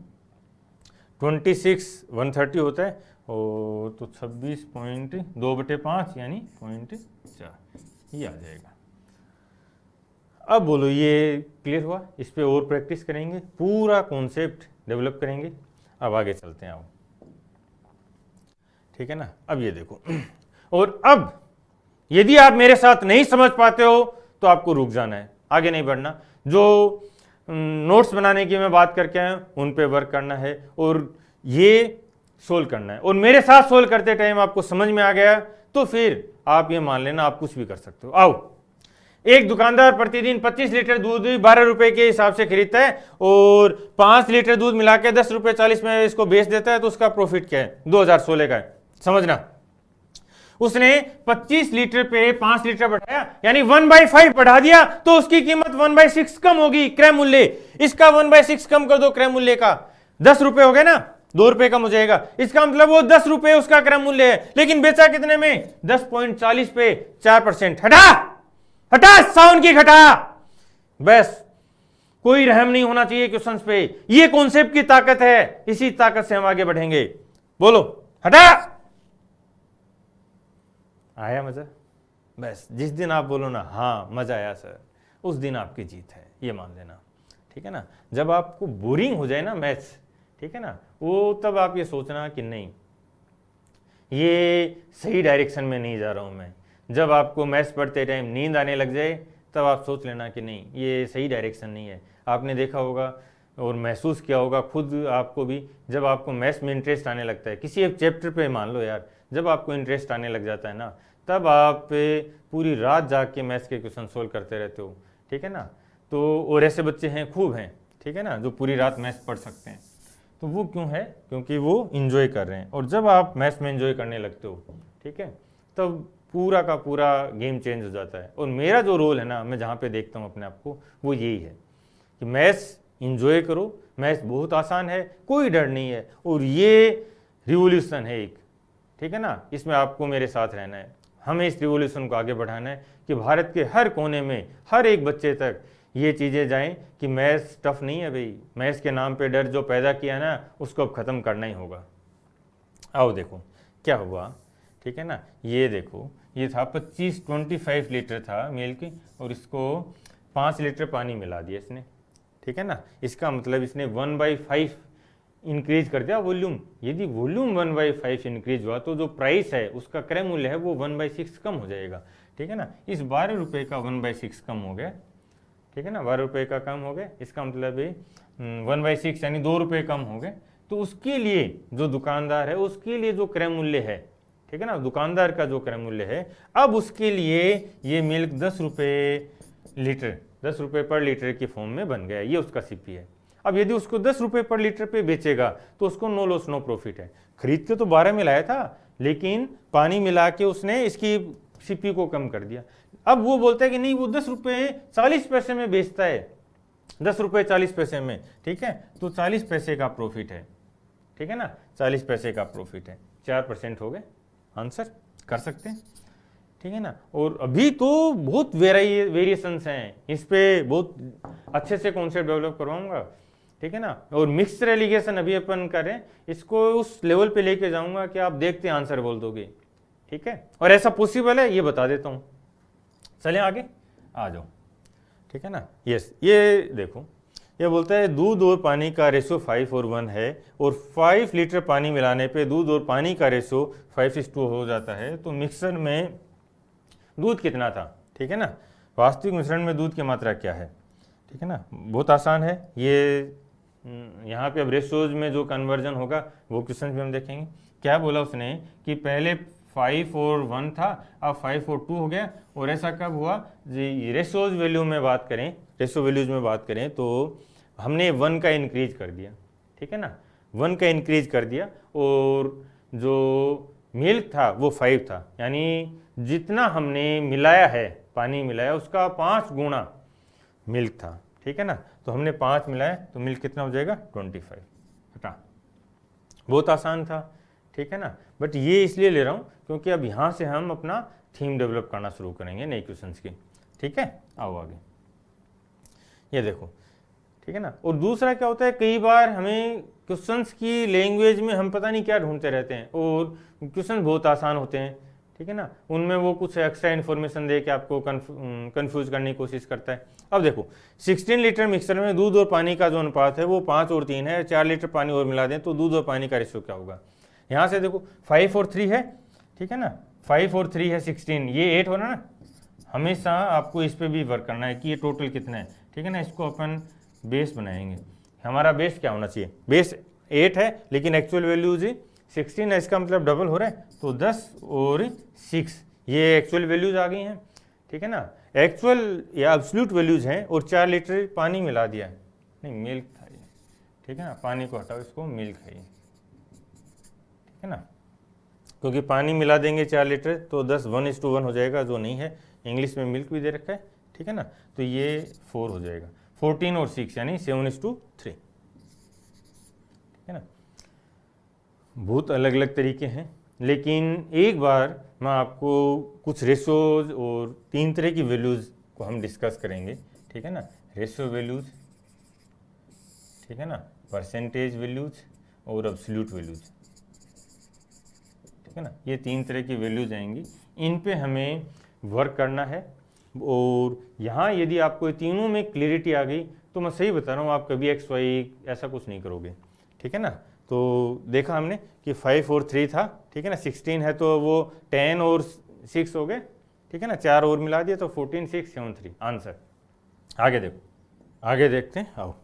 [SPEAKER 1] 26 130 होता है, और तो 26.2/5 यानी 0.4 ये आ जाएगा। अब बोलो ये क्लियर हुआ। इस पे और प्रैक्टिस करेंगे, पूरा कॉन्सेप्ट डेवलप करेंगे। अब आगे चलते हैं, आओ, ठीक है ना। अब ये देखो, और अब यदि आप मेरे साथ नहीं समझ पाते हो तो आपको रुक जाना है, आगे नहीं बढ़ना। जो नोट्स बनाने की मैं बात करके आया उन पे वर्क करना है, और ये सोल्व करना है और मेरे साथ सोल्व करते टाइम आपको समझ में आ गया तो फिर आप ये मान लेना आप कुछ भी कर सकते हो। आओ, एक दुकानदार प्रतिदिन 25 लीटर दूध 12 रुपए के हिसाब से खरीदता है और 5 लीटर दूध मिला के 10 रुपए 40 में इसको बेच देता है, तो उसका प्रॉफिट क्या है? 2016 का है। समझना, उसने 25 लीटर पे 5 लीटर बढ़ाया, यानी 1/5 बढ़ा दिया, तो उसकी कीमत 1/6 कम होगी, क्रय मूल्य। इसका 1/6 कम कर दो क्रय मूल्य का, 10 रुपए हो गए ना, 2 रुपए कम हो जाएगा। इसका मतलब वो 10 रुपए उसका क्रय मूल्य है, लेकिन बेचा कितने में? 10.40 पे 4%। हटा हटा, साउंड की हटा, बस कोई रहम नहीं होना चाहिए क्वेश्चंस पे। ये कॉन्सेप्ट की ताकत है, इसी ताकत से हम आगे बढ़ेंगे। बोलो हटा। आया मजा? बस जिस दिन आप बोलो ना हाँ मजा आया सर, उस दिन आपकी जीत है, ये मान लेना, ठीक है ना। जब आपको बोरिंग हो जाए ना मैथ्स, ठीक है ना, वो तब आप ये सोचना कि नहीं ये सही डायरेक्शन में नहीं जा रहा हूं मैं। जब आपको मैथ्स पढ़ते टाइम नींद आने लग जाए तब आप सोच लेना कि नहीं ये सही डायरेक्शन नहीं है। आपने देखा होगा और महसूस किया होगा खुद आपको भी, जब आपको मैथ्स में इंटरेस्ट आने लगता है किसी एक चैप्टर पे, मान लो यार, जब आपको इंटरेस्ट आने लग जाता है ना, तब आप पूरी रात जाग के मैथ्स के क्वेश्चन सोल्व करते रहते हो, ठीक है ना। तो और ऐसे बच्चे हैं, खूब हैं, ठीक है ना, जो पूरी रात मैथ्स पढ़ सकते हैं। तो वो क्यों है? क्योंकि वो इंजॉय कर रहे हैं। और जब आप मैथ्स में इंजॉय करने लगते हो, ठीक है, तब पूरा का पूरा गेम चेंज हो जाता है। और मेरा जो रोल है ना, मैं जहाँ पे देखता हूँ अपने आप को, वो यही है कि मैथ्स इंजॉय करो। मैथ्स बहुत आसान है, कोई डर नहीं है, और ये रिवोल्यूशन है एक, ठीक है ना। इसमें आपको मेरे साथ रहना है, हमें इस रिवोल्यूशन को आगे बढ़ाना है कि भारत के हर कोने में हर एक बच्चे तक ये चीज़ें जाएं कि मैथ्स टफ नहीं है भाई। मैथ्स के नाम पे डर जो पैदा किया ना, उसको अब ख़त्म करना ही होगा। आओ देखो क्या हुआ, ठीक है ना। ये देखो, ये था 25 लीटर था मिल्क, और इसको 5 लीटर पानी मिला दिया इसने, ठीक है ना। इसका मतलब इसने 1/5 इंक्रीज कर दिया वॉल्यूम। यदि वॉल्यूम 1/5 इंक्रीज हुआ तो जो प्राइस है उसका क्रय मूल्य है वो 1/6 कम हो जाएगा, ठीक है ना। इस 12 रुपये का 1/6 कम हो गया, ठीक है ना, 12 रुपये का कम हो गया। इसका मतलब 1/6 यानी 2 रुपये कम हो गए। तो उसके लिए जो दुकानदार है उसके लिए जो क्रय मूल्य है, ठीक है ना, दुकानदार का जो क्रय मूल्य है, अब उसके लिए ये मिल्क 10 रुपये लीटर, 10 रुपये पर लीटर की फॉर्म में बन गया, ये उसका सीपी है। अब यदि उसको 10 रुपये पर लीटर पे बेचेगा तो उसको नो लॉस नो प्रॉफिट है। खरीद के तो 12 में लाया था, लेकिन पानी मिला के उसने इसकी सीपी को कम कर दिया। अब वो बोलता है कि नहीं वो 10 रुपये 40 पैसे में बेचता है, 10 रुपये 40 पैसे में, ठीक है, तो 40 पैसे का प्रॉफिट है, ठीक है ना, 40 पैसे का प्रॉफिट है। 4% हो गए, आंसर कर सकते हैं, ठीक है ना। और अभी तो बहुत वेरिएशंस हैं, इस पे बहुत अच्छे से कॉन्सेप्ट डेवलप करवाऊंगा, ठीक है ना। और मिक्सड एलिगेशन अभी अपन करें, इसको उस लेवल पे लेके जाऊंगा कि आप देखते आंसर बोल दोगे, ठीक है। और ऐसा पॉसिबल है ये बता देता हूं। चलें आगे आ जाओ, ठीक है ना। यस, ये देखो, ये बोलता है दूध और पानी का रेशो 5:1 है, और 5 लीटर पानी मिलाने पे दूध और पानी का रेशो 5:2 हो जाता है। तो मिक्सर में दूध कितना था, ठीक है ना, वास्तविक मिश्रण में दूध की मात्रा क्या है, ठीक है ना। बहुत आसान है ये, यहाँ पे अब रेशोज में जो कन्वर्जन होगा वो क्वेश्चन भी हम देखेंगे। क्या बोला उसने कि पहले 5 और 1 था, अब 5 और 2 हो गया। और ऐसा कब हुआ जी? रेशोज वैल्यू में बात करें, रेशो वैल्यूज में बात करें तो हमने 1 का इंक्रीज कर दिया, ठीक है ना, 1 का इंक्रीज कर दिया, और जो मिल्क था वो 5 था, यानी जितना हमने मिलाया है, पानी मिलाया, उसका 5 गुना मिल्क था, ठीक है ना। तो हमने 5 मिलाया तो मिल्क कितना हो जाएगा? 25। हटा, बहुत आसान था, ठीक है ना। बट ये इसलिए ले रहा हूँ क्योंकि अब यहाँ से हम अपना थीम डेवलप करना शुरू करेंगे नए क्वेश्चंस की, ठीक है। आओ आगे, ये देखो, ठीक है ना। और दूसरा क्या होता है, कई बार हमें क्वेश्चंस की लैंग्वेज में हम पता नहीं क्या ढूंढते रहते हैं, और क्वेश्चन बहुत आसान होते हैं, ठीक है ना, उनमें वो कुछ एक्स्ट्रा इन्फॉर्मेशन दे के आपको कंफ्यूज करने की कोशिश करता है। अब देखो 16 लीटर मिक्सर में दूध और पानी का जो अनुपात है वो 5 और 3 है, 4 लीटर पानी और मिला दें तो दूध और पानी का रेशो क्या होगा। यहाँ से देखो 5 और 3 है, ठीक है ना, 5 और 3 है 16, ये 8 होना ना। हमेशा आपको इस पर भी वर्क करना है कि ये टोटल कितना है, ठीक है ना। इसको अपन बेस बनाएंगे, हमारा बेस क्या होना चाहिए? बेस 8 है लेकिन एक्चुअल वैल्यूज 16 है, इसका मतलब डबल हो रहा है, तो 10 और 6 ये एक्चुअल वैल्यूज आ गई हैं, ठीक है ना। एक्चुअल या एब्सोल्यूट वैल्यूज हैं और 4 लीटर पानी मिला दिया, नहीं मिल्क था ये, ठीक है ना, पानी को हटाओ, इसको मिल्क है ये, ठीक है ना, क्योंकि पानी मिला देंगे 4 लीटर तो 10 1:1 हो जाएगा, जो नहीं है, इंग्लिश में मिल्क भी दे रखा है, ठीक है ना, तो ये 4 हो जाएगा, 14 और 6 यानी 7:3, ठीक है ना। बहुत अलग अलग तरीके हैं, लेकिन एक बार मैं आपको कुछ रेशोज और 3 तरह की वैल्यूज़ को हम डिस्कस करेंगे, ठीक है ना, रेशो वैल्यूज़, ठीक है ना, परसेंटेज वैल्यूज़ और एब्सोल्यूट वैल्यूज़, ठीक है ना, ये 3 तरह की वैल्यूज आएंगी, इन पे हमें वर्क करना है। और यहाँ यदि आपको तीनों में क्लियरिटी आ गई तो मैं सही बता रहा हूँ, आप कभी एक्स वाई ऐसा कुछ नहीं करोगे, ठीक है ना। तो देखा हमने कि 5 और 3 था, ठीक है ना, 16 है तो वो 10 और 6 हो गए, ठीक है ना, 4 और मिला दिया तो 14 6 7 3 आंसर। आगे देखो, आगे देखते हैं, आओ।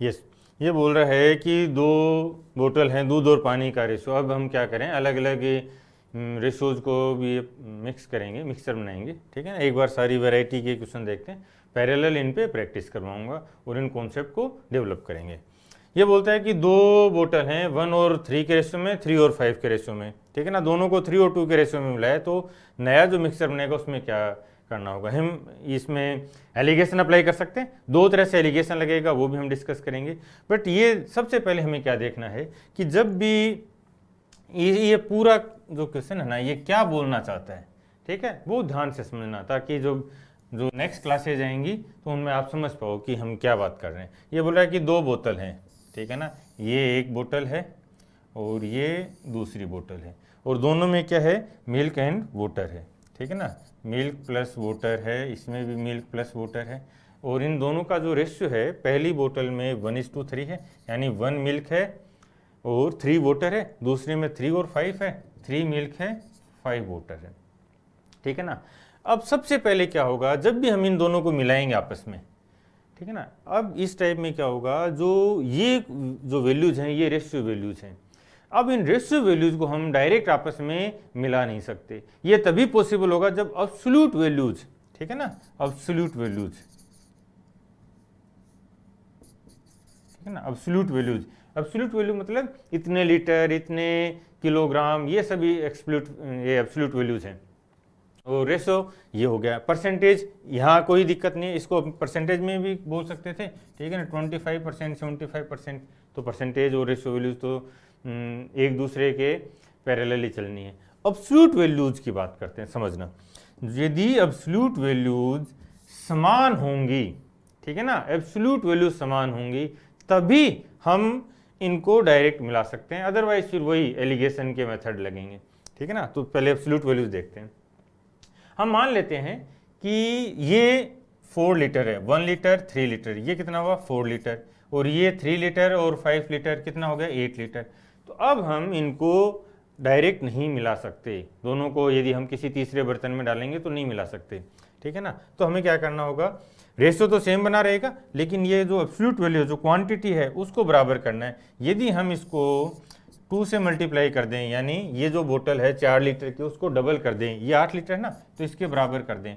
[SPEAKER 1] यस, ये बोल रहा है कि 2 बोतल हैं, दूध और पानी का रेशो। अब हम क्या करें, अलग अलग रेशोज को भी मिक्स करेंगे, मिक्सर बनाएंगे, ठीक है ना। एक बार सारी वैरायटी के क्वेश्चन देखते हैं, पैरेलल इन पे प्रैक्टिस करवाऊंगा और इन कॉन्सेप्ट को डेवलप करेंगे। ये बोलता है कि 2 बोतल हैं 1 और 3 के रेशो में, 3 और 5 के रेशो में, ठीक है ना, दोनों को 3 और 2 के रेशो में मिलाया, तो नया जो मिक्सर बनेगा उसमें क्या करना होगा। हम इसमें एलिगेशन अप्लाई कर सकते हैं, 2 तरह से एलिगेशन लगेगा, वो भी हम डिस्कस करेंगे। बट ये सबसे पहले हमें क्या देखना है कि जब भी ये पूरा जो क्वेश्चन है ना, ये क्या बोलना चाहता है, ठीक है, वो ध्यान से समझना, ताकि जो नेक्स्ट क्लासेज आएंगी तो उनमें आप समझ पाओ कि हम क्या बात कर रहे हैं। ये बोल रहा है कि 2 बोतल हैं, ठीक है ना, ये एक बोतल है और ये दूसरी बोतल है, और दोनों में क्या है, मिल्क एंड वाटर है, ठीक है ना, मिल्क प्लस वाटर है, इसमें भी मिल्क प्लस वाटर है, और इन दोनों का जो रेशियो है, पहली बोतल में 1:3 है, यानी 1 मिल्क है और 3 वाटर है, दूसरे में 3 और 5 है, 3 मिल्क है 5 वाटर है, ठीक है ना। अब सबसे पहले क्या होगा, जब भी हम इन दोनों को मिलाएंगे आपस में, ठीक है ना, अब इस टाइप में क्या होगा, जो ये जो वैल्यूज हैं ये रेशियो वैल्यूज हैं। अब इन रेशियो वैल्यूज को हम डायरेक्ट आपस में मिला नहीं सकते, ये तभी पॉसिबल होगा जब एब्सोल्यूट वैल्यूज, ठीक है ना, एब्सोल्यूट वैल्यूज, ठीक है ना, एब्सोल्यूट वैल्यूज, एब्सोल्यूट वैल्यू मतलब इतने लीटर, इतने किलोग्राम, ये सभी ये एब्सोल्यूट वैल्यूज हैं। और रेशो ये हो गया। परसेंटेज, यहाँ कोई दिक्कत नहीं है, इसको परसेंटेज में भी बोल सकते थे, ठीक है ना, 25%, 75%, तो परसेंटेज और रेशो वैल्यूज तो एक दूसरे के पैरेलली चलनी है। एब्सोल्यूट वैल्यूज की बात करते हैं, समझना, यदि एब्सोल्यूट वैल्यूज समान होंगी, ठीक है ना, एब्सोल्यूट वैल्यूज समान होंगी, तभी हम इनको डायरेक्ट मिला सकते हैं, अदरवाइज फिर वही एलिगेशन के मेथड लगेंगे, ठीक है ना। तो पहले एब्सोल्यूट वैल्यूज देखते हैं। हम मान लेते हैं कि ये 4 लीटर है, 1 लीटर 3 लीटर, ये कितना हुआ 4 लीटर, और ये 3 लीटर और 5 लीटर कितना हो गया 8 लीटर। तो अब हम इनको डायरेक्ट नहीं मिला सकते, दोनों को यदि हम किसी तीसरे बर्तन में डालेंगे तो नहीं मिला सकते, ठीक है ना। तो हमें क्या करना होगा, रेशो तो सेम बना रहेगा, लेकिन ये जो एब्सोल्यूट वैल्यू जो क्वांटिटी है उसको बराबर करना है। यदि हम इसको 2 से मल्टीप्लाई कर दें, यानी ये जो बोतल है 4 लीटर की, उसको डबल कर दें, ये 8 लीटर है ना, तो इसके बराबर कर दें,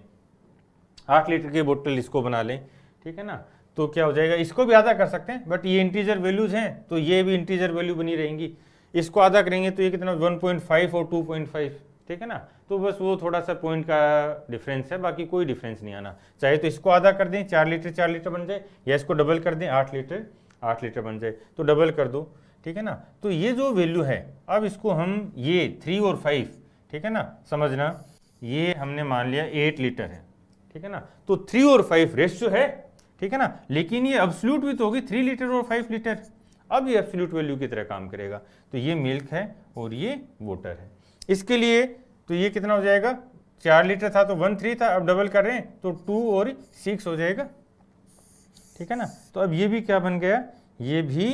[SPEAKER 1] 8 लीटर की बोतल इसको बना लें, ठीक है ना। तो क्या हो जाएगा, इसको भी आधा कर सकते हैं, बट ये इंटीजर वैल्यूज हैं तो ये भी इंटीजर वैल्यू बनी रहेंगी, इसको आधा करेंगे तो ये कितना 1.5 और 2.5, ठीक है ना। तो बस वो थोड़ा सा पॉइंट का डिफरेंस है, बाकी कोई डिफरेंस नहीं आना। चाहे तो इसको आधा कर दें, 4 लीटर बन जाए, या इसको डबल कर दें, 8 लीटर बन जाए, तो डबल कर दो, ठीक है ना। तो ये जो वैल्यू है, अब इसको हम ये 3 और 5, ठीक है ना, समझना, ये हमने मान लिया 8 लीटर है, ठीक है ना। तो 3 और 5 रेशियो है, ठीक है ना, लेकिन ये एब्सोल्यूट भी तो होगी 3 लीटर और 5 लीटर, अब ये एब्सोल्यूट वैल्यू की तरह काम करेगा। तो ये मिल्क है और ये वाटर है। इसके लिए तो ये कितना हो जाएगा, 4 लीटर था तो 1.3 था, अब डबल कर रहे हैं तो 2 और 6 हो जाएगा, ठीक है ना। तो अब ये भी क्या बन गया, ये भी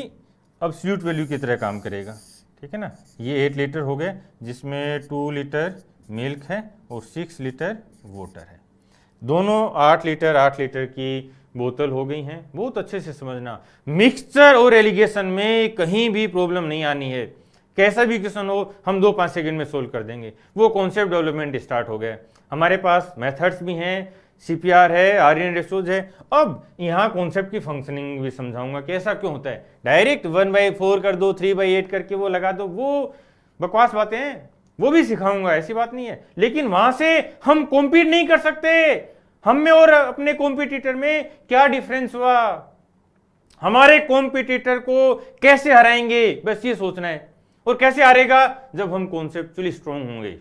[SPEAKER 1] एब्सोल्यूट वैल्यू की तरह काम करेगा, ठीक है ना। ये 8 लीटर हो गए, जिसमें 2 लीटर मिल्क है और 6 लीटर वाटर है। दोनों 8 लीटर की बोतल हो गई हैं। बहुत अच्छे से समझना, मिक्सचर और एलिगेशन में कहीं भी प्रॉब्लम नहीं आनी है। कैसा भी क्वेश्चन हो हम 2-5 सेकंड में सोल्व कर देंगे। वो कॉन्सेप्ट डेवलपमेंट स्टार्ट हो गया। हमारे पास मेथड्स भी हैं, CPR है, आर्यन रेशोज है। अब यहाँ कॉन्सेप्ट की फंक्शनिंग भी समझाऊंगा कि ऐसा क्यों होता है। डायरेक्ट 1/4 कर दो, 3/8 करके वो लगा दो, वो बकवास बातें हैं, वो भी सिखाऊंगा, ऐसी बात नहीं है। लेकिन वहां से हम कॉम्पीट नहीं कर सकते। हम में और अपने कॉम्पिटिटर में क्या डिफरेंस हुआ, हमारे कॉम्पिटिटर को कैसे हराएंगे, बस ये सोचना है। और कैसे हारेगा, जब हम कॉन्सेप्चुअली स्ट्रांग होंगे।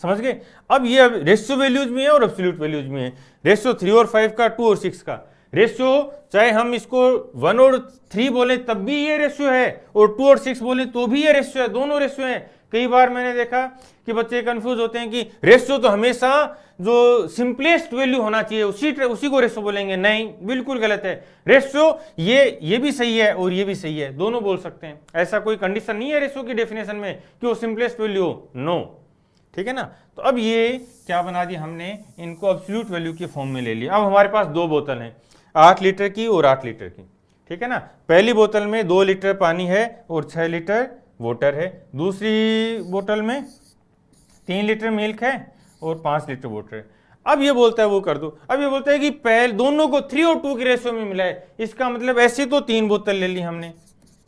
[SPEAKER 1] समझ गए। अब ये रेशियो वैल्यूज में है और एब्सोल्यूट वैल्यूज में है। रेशियो 3 और 5 का, 2 और 6 का रेशियो, चाहे हम इसको 1 और 3 बोले तब भी ये रेशियो है, और 2 और 6 बोले तो भी ये रेशियो है, दोनों रेशियो है। कई बार मैंने देखा कि बच्चे कंफ्यूज होते हैं कि रेशियो तो हमेशा जो सिंपलेस्ट वैल्यू होना चाहिए उसी को रेशियो बोलेंगे। नहीं, बिल्कुल गलत है। रेशियो ये भी सही है और ये भी सही है, दोनों बोल सकते हैं। ऐसा कोई कंडीशन नहीं है रेशियो की डेफिनेशन में कि वो सिंपलेस्ट वैल्यू हो, नो। ठीक है ना। तो अब ये क्या बना दिया हमने, इनको एब्सोल्यूट वैल्यू के फॉर्म में ले लिया। अब हमारे पास 2 बोतल हैं, 8 लीटर की और 8 लीटर की। ठीक है ना। पहली बोतल में 2 लीटर पानी है और 6 लीटर वाटर है। दूसरी बोतल में 3 लीटर मिल्क है और 5 लीटर वाटर है। अब ये बोलता है वो कर दो। अब ये बोलता है कि पहले दोनों को 3 और 2 के रेशियो में मिला है। इसका मतलब ऐसी तो 3 बोतल ले ली हमने,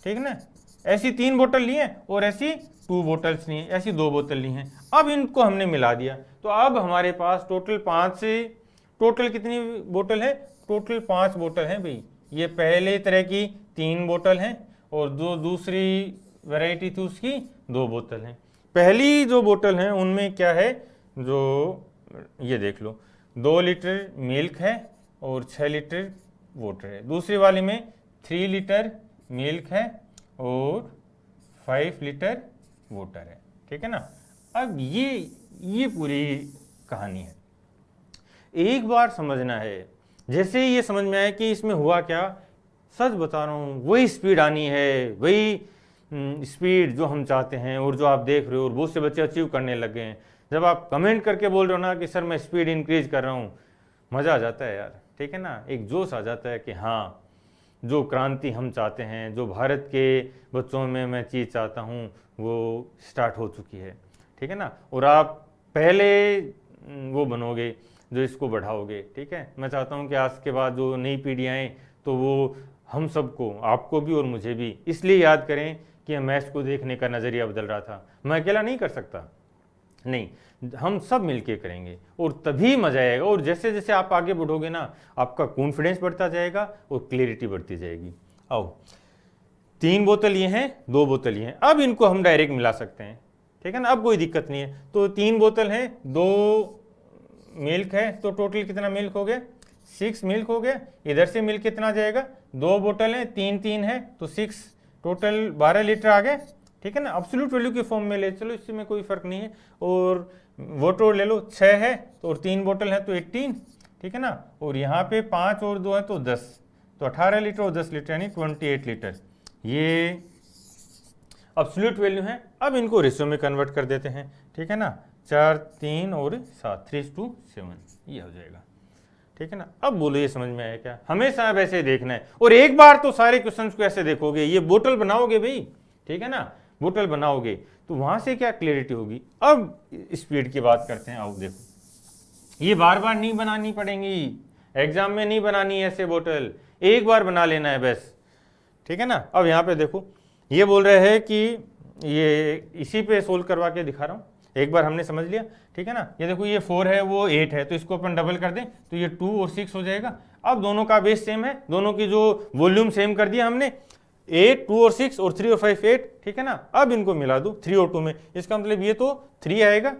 [SPEAKER 1] ठीक है ना, ऐसी 3 बोतल ली है और ऐसी 2 बोतल्स ली हैं, ऐसी 2 बोतल ली हैं। अब इनको हमने मिला दिया, तो अब हमारे पास टोटल कितनी बोतल है, टोटल 5 बोतल है भाई। ये पहले तरह की 3 बोतल हैं और दूसरी वैरायटी थी उसकी 2 बोतल हैं। पहली जो बोतल है उनमें क्या है, जो ये देख लो 2 लीटर मिल्क है और 6 लीटर वाटर है। दूसरी वाली में 3 लीटर मिल्क है और 5 लीटर वाटर है। ठीक है ना। अब ये पूरी कहानी है, एक बार समझना है। जैसे ही ये समझ में आया कि इसमें हुआ क्या, सच बता रहा हूँ, वही स्पीड आनी है, वही स्पीड जो हम चाहते हैं और जो आप देख रहे हो और बहुत से बच्चे अचीव करने लगे हैं। जब आप कमेंट करके बोल रहे हो ना कि सर मैं स्पीड इंक्रीज कर रहा हूँ, मज़ा आ जाता है यार। ठीक है ना, एक जोश आ जाता है कि हाँ, जो क्रांति हम चाहते हैं, जो भारत के बच्चों में मैं चीज़ चाहता हूँ, वो स्टार्ट हो चुकी है। ठीक है ना। और आप पहले वो बनोगे जो इसको बढ़ाओगे। ठीक है। मैं चाहता हूँ कि आज के बाद जो नई पीढ़ी आए तो वो हम सबको, आपको भी और मुझे भी, इसलिए याद करें कि मैच को देखने का नज़रिया बदल रहा था। मैं अकेला नहीं कर सकता, नहीं, हम सब मिलके करेंगे और तभी मजा आएगा। और जैसे जैसे आप आगे बढ़ोगे ना, आपका कॉन्फिडेंस बढ़ता जाएगा और क्लियरिटी बढ़ती जाएगी। आओ, 3 बोतल ये हैं, 2 बोतल ये हैं। अब इनको हम डायरेक्ट मिला सकते हैं। ठीक है ना, अब कोई दिक्कत नहीं है। तो 3 बोतल है, 2 मिल्क है, तो टोटल कितना मिल्क हो गया, 6 मिल्क हो गया। इधर से मिल्क कितना जाएगा, 2 बोतल है, 3 है तो 6, टोटल 12 लीटर आ गए। ठीक है ना। एब्सोल्यूट वैल्यू के फॉर्म में ले चलो, इससे में कोई फर्क नहीं है। और वाटर ले लो, 6 है तो, और 3 बोतल है तो 18। ठीक है ना। और यहाँ पे 5 और 2 है तो 10, तो 18 लीटर और 10 लीटर यानी 28 लीटर। ये एब्सोल्यूट वैल्यू है। अब इनको रेशियो में कन्वर्ट कर देते हैं। ठीक है ना, 4, 3 और 7, 3:7 ये हो जाएगा। ठीक है ना। अब बोलो ये समझ में आया क्या, हमेशा वैसे ही देखना है। और एक बार तो सारे क्वेश्चंस को ऐसे देखोगे, ये बोतल बनाओगे भाई, ठीक है ना, बोतल बनाओगे तो वहां से क्या क्लियरिटी होगी। अब स्पीड की बात करते हैं। आओ देखो, ये बार बार नहीं बनानी पड़ेंगी, एग्जाम में नहीं बनानी है ऐसे बोतल, एक बार बना लेना है बस। ठीक है ना। अब यहाँ पे देखो, ये बोल रहे हैं कि ये इसी पे सोल्व करवा के दिखा रहा हूँ, एक बार हमने समझ लिया। ठीक है ना। ये देखो, ये 4 है, वो 8 है, तो इसको अपन डबल कर दें तो ये 2 और 6 हो जाएगा। अब दोनों का बेस सेम है, दोनों की जो वॉल्यूम सेम कर दिया हमने, 8, 2 और 6 और 3 और 5 8। ठीक है ना। अब इनको मिला दो 3 और 2 में, इसका मतलब ये तो 3 आएगा।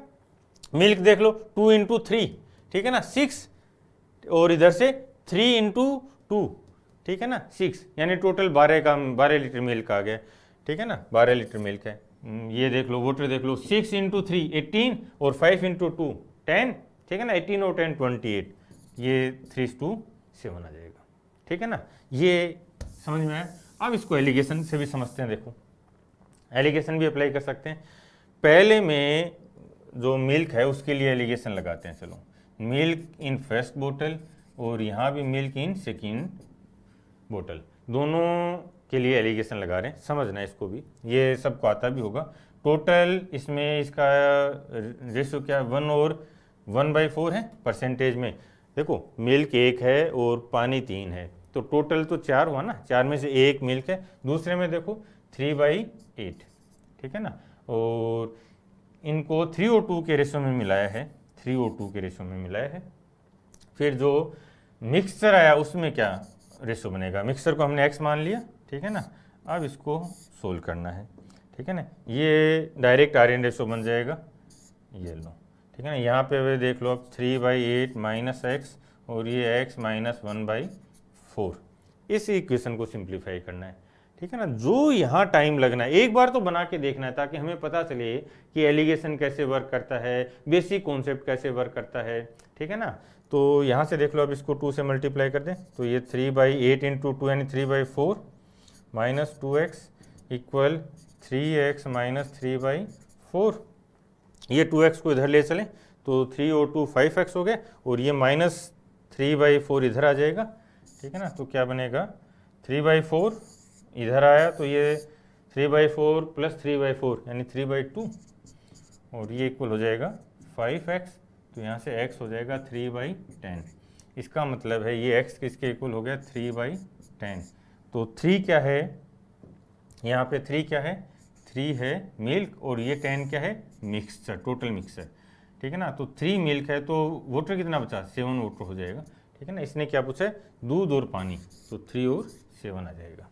[SPEAKER 1] मिल्क देख लो, 2 इंटू 3, ठीक है ना, 6, और इधर से 3 इंटू 2, ठीक है ना, 6, यानी टोटल 12 लीटर मिल्क आ गया। ठीक है ना, 12 लीटर मिल्क है। ये देख लो, वाटर देख लो, 6 इंटू 3 18 और 5 इंटू 2 10। ठीक है ना, 18 और 10 28, ये 3:7 आ जाएगा। ठीक है ना। ये समझ में आया। अब इसको एलिगेशन से भी समझते हैं। देखो, एलिगेशन भी अप्लाई कर सकते हैं। पहले में जो मिल्क है उसके लिए एलिगेशन लगाते हैं। चलो, मिल्क इन फर्स्ट बोतल, और यहाँ भी मिल्क इन सेकेंड बोतल, दोनों के लिए एलिगेशन लगा रहे हैं। समझना इसको भी, ये सबको आता भी होगा। टोटल इसमें इसका रेशो क्या है, 1 और 1/4 है परसेंटेज में। देखो मिल्क 1 है और पानी 3 है, तो टोटल तो 4 हुआ ना, 4 में से 1 मिल्क है, दूसरे में देखो 3/8, ठीक है ना। और इनको 3:2 के रेशो में मिलाया है, 3:2 के रेशो में मिलाया है। फिर जो मिक्सचर आया उसमें क्या रेशो बनेगा, मिक्सचर को हमने x मान लिया, ठीक है ना। अब इसको सोल्व करना है, ठीक है ना। ये डायरेक्ट आर्यन रेशो बन जाएगा, ये लो, ठीक है ना। यहाँ पे वे देख लो अब 3/8 माइनस एक्स और ये x माइनस 1/4, इस इक्वेशन को सिंप्लीफाई करना है, ठीक है ना। जो यहाँ टाइम लगना है एक बार तो बना के देखना है, ताकि हमें पता चले कि एलिगेशन कैसे वर्क करता है, बेसिक कॉन्सेप्ट कैसे वर्क करता है, ठीक है ना। तो यहाँ से देख लो, अब इसको 2 से मल्टीप्लाई कर दें तो ये 3/8 इंटू 2 यानी 3/4 minus 2x equal 3x minus 3/4। ये 2x को इधर ले चलें तो 3 और 2 5x हो गए, और ये माइनस 3/4 इधर आ जाएगा, ठीक है ना। तो क्या बनेगा, 3/4 इधर आया तो ये 3/4 प्लस 3/4 यानी 3/2, और ये इक्वल हो जाएगा 5x, तो यहाँ से x हो जाएगा 3/10। इसका मतलब है ये x किसके इक्वल हो गया, 3/10। तो 3 क्या है, यहाँ पे 3 क्या है, 3 है मिल्क, और ये 10 क्या है, मिक्सचर, टोटल मिक्सचर, ठीक है ना। तो 3 मिल्क है तो वाटर कितना बचा, 7 वाटर हो जाएगा, ठीक है ना। इसने क्या पूछा है, दूध और पानी, तो 3 और 7 आ जाएगा,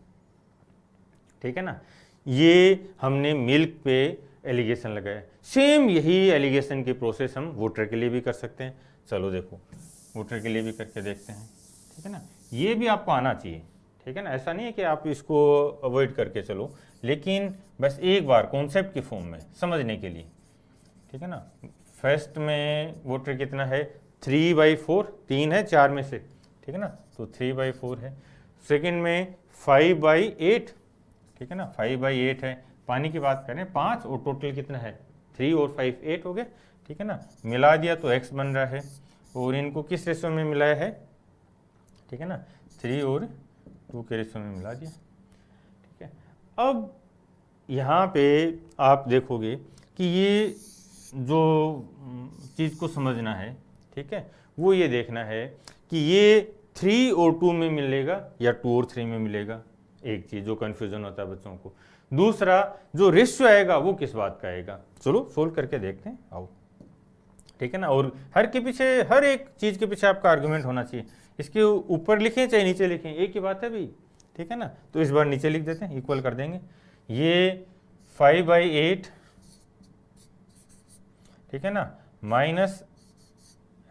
[SPEAKER 1] ठीक है ना। ये हमने मिल्क पे एलिगेशन लगाया। सेम यही एलिगेशन की प्रोसेस हम वाटर के लिए भी कर सकते हैं। चलो देखो वाटर के लिए भी करके देखते हैं, ठीक है ना। ये भी आपको आना चाहिए, ठीक है ना। ऐसा नहीं है कि आप इसको अवॉइड करके चलो, लेकिन बस एक बार कॉन्सेप्ट की फॉर्म में समझने के लिए, ठीक है ना। फर्स्ट में वाटर कितना है, 3/4, 3 है 4 में से, ठीक है ना, तो 3/4 है। सेकेंड में 5/8, ठीक है ना, 5/8 है। पानी की बात करें 5, और टोटल कितना है 3 और 5 8 हो गए, ठीक है ना। मिला दिया तो x बन रहा है, और इनको किस रेशो में मिलाया है, ठीक है ना, 3 और 2 के रेशो में मिला दिया, ठीक है। अब यहाँ पे आप देखोगे कि ये जो चीज़ को समझना है, ठीक है, वो ये देखना है कि ये 3 और 2 में मिलेगा या 2 और 3 में मिलेगा, एक चीज़ जो कन्फ्यूज़न होता है बच्चों को। दूसरा जो रेशियो आएगा वो किस बात का आएगा, चलो सोल्व करके देखते हैं, आओ, ठीक है ना। और हर के पीछे, हर एक चीज़ के पीछे आपका आर्गुमेंट होना चाहिए। इसके ऊपर लिखें चाहे नीचे लिखें, एक ही बात है भाई, ठीक है ना। तो इस बार नीचे लिख देते हैं, इक्वल कर देंगे। ये 5/8, ठीक है ना, माइनस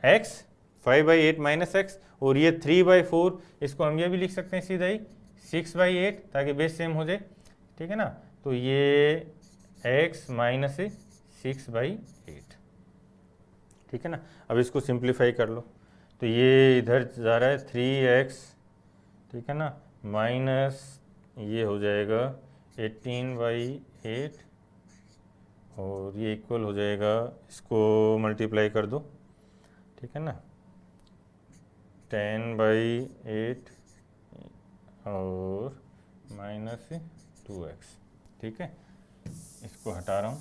[SPEAKER 1] x, 5/8 माइनस x, और ये 3/4, इसको हम ये भी लिख सकते हैं सीधा ही 6/8, ताकि बेस सेम हो जाए, ठीक है ना। तो ये x माइनस 6/8, ठीक है ना। अब इसको सिंप्लीफाई कर लो, तो ये इधर जा रहा है 3x, ठीक है ना, माइनस ये हो जाएगा 18/8, और ये इक्वल हो जाएगा, इसको मल्टीप्लाई कर दो, ठीक है ना, 10/8 और माइनस 2x, ठीक है। इसको हटा रहा हूँ,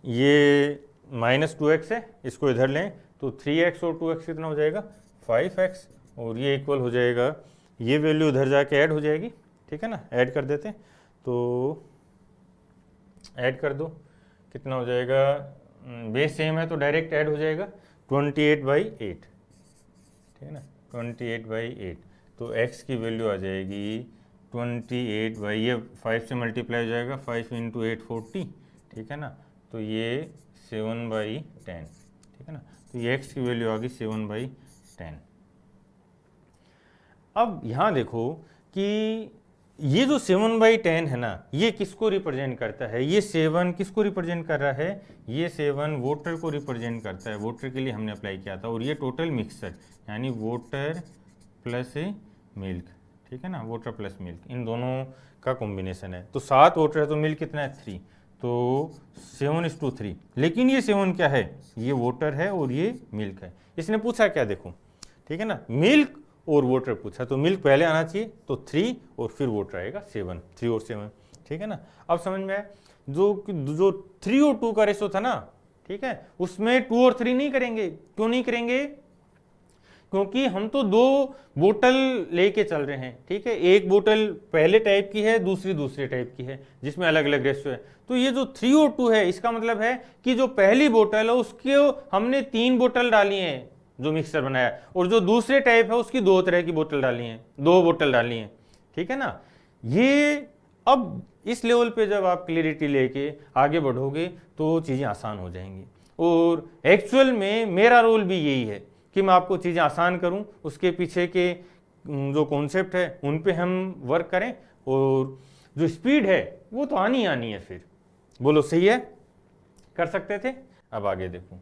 [SPEAKER 1] ये माइनस 2x है, इसको इधर लें तो 3x और 2x कितना हो जाएगा, 5x, और ये इक्वल हो जाएगा, ये वैल्यू उधर जाके ऐड हो जाएगी, ठीक है ना। ऐड कर देते हैं, तो ऐड कर दो, कितना हो जाएगा, बेस सेम है तो डायरेक्ट ऐड हो जाएगा, 28/8, ठीक है ना, 28/8। तो x की वैल्यू आ जाएगी 28 ये 5 से मल्टीप्लाई हो जाएगा, 5 इंटू 8 40, ठीक है ना। तो ये 7/10, ठीक है ना। तो ये x की वैल्यू आ गई 7/10। अब यहाँ देखो कि ये जो 7/10 है ना, ये किसको रिप्रेजेंट करता है, ये 7 किसको रिप्रेजेंट कर रहा है, ये 7 वाटर को रिप्रेजेंट करता है, वाटर के लिए हमने अप्लाई किया था। और ये टोटल मिक्सचर यानी वाटर प्लस मिल्क, ठीक है ना, वाटर प्लस मिल्क, इन दोनों का कॉम्बिनेशन है। तो 7 वाटर है तो मिल्क कितना है 3, तो 7:3। लेकिन ये 7 क्या है, ये वाटर है और ये मिल्क है। इसने पूछा क्या, देखो ठीक है ना। मिल्क और वाटर पूछा तो मिल्क पहले आना चाहिए, तो 3 और फिर वाटर आएगा 7, 3 और 7, ठीक है ना। अब समझ में आया। जो 3 और 2 का रेशो था ना, ठीक है, उसमें 2 और 3 नहीं करेंगे। क्यों नहीं करेंगे? क्योंकि हम तो 2 बोतल लेके चल रहे हैं, ठीक है। एक बोतल पहले टाइप की है, दूसरी दूसरे टाइप की है, जिसमें अलग अलग रेशो है। तो ये जो 3 और 2 है, इसका मतलब है कि जो पहली बोतल है उसके हमने 3 बोतल डाली है जो मिक्सर बनाया, और जो दूसरे टाइप है उसकी 2 तरह की बोतल डाली है, 2 बोतल डाली है, ठीक है ना। ये अब इस लेवल पे जब आप क्लियरिटी लेके आगे बढ़ोगे तो चीज़ें आसान हो जाएंगी। और एक्चुअल में मेरा रोल भी यही है कि मैं आपको चीज़ें आसान करूं, उसके पीछे के जो कॉन्सेप्ट है उन पे हम वर्क करें, और जो स्पीड है वो तो आनी आनी है। फिर बोलो सही है? कर सकते थे? अब आगे देखो।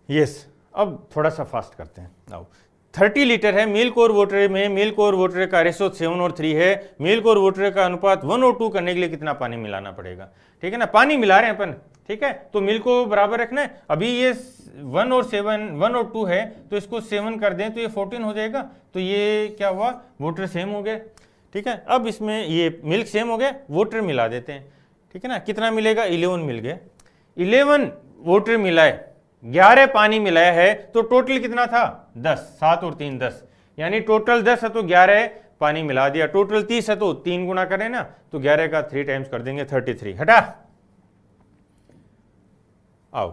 [SPEAKER 1] यस, अब थोड़ा सा फास्ट करते हैं। आओ, 30 लीटर है मिल्क और वाटर में, मिल्क और वाटर का रेशो 7 और 3 है। मिल्क और वाटर का अनुपात 1 और 2 करने के लिए कितना पानी मिलाना पड़ेगा? ठीक है ना, पानी मिला रहे हैं अपन, ठीक है, तो मिल्क को बराबर रखना है। अभी ये 1 और 2 है, तो इसको 7 कर दें तो ये 14 हो जाएगा। तो ये क्या हुआ? वाटर सेम हो गया, ठीक है। अब इसमें ये मिल्क सेम हो गया, वाटर मिला देते हैं, ठीक है ना। कितना मिलेगा? 11 मिल गया। 11 वाटर मिलाए, 11 पानी मिलाया है, तो टोटल कितना था? 10, 7 और 3 10, यानी टोटल 10 है तो 11 पानी मिला दिया। टोटल 30 है तो 3 गुना करें ना, तो 11 का 3 टाइम्स कर देंगे, 33। हटा, आओ,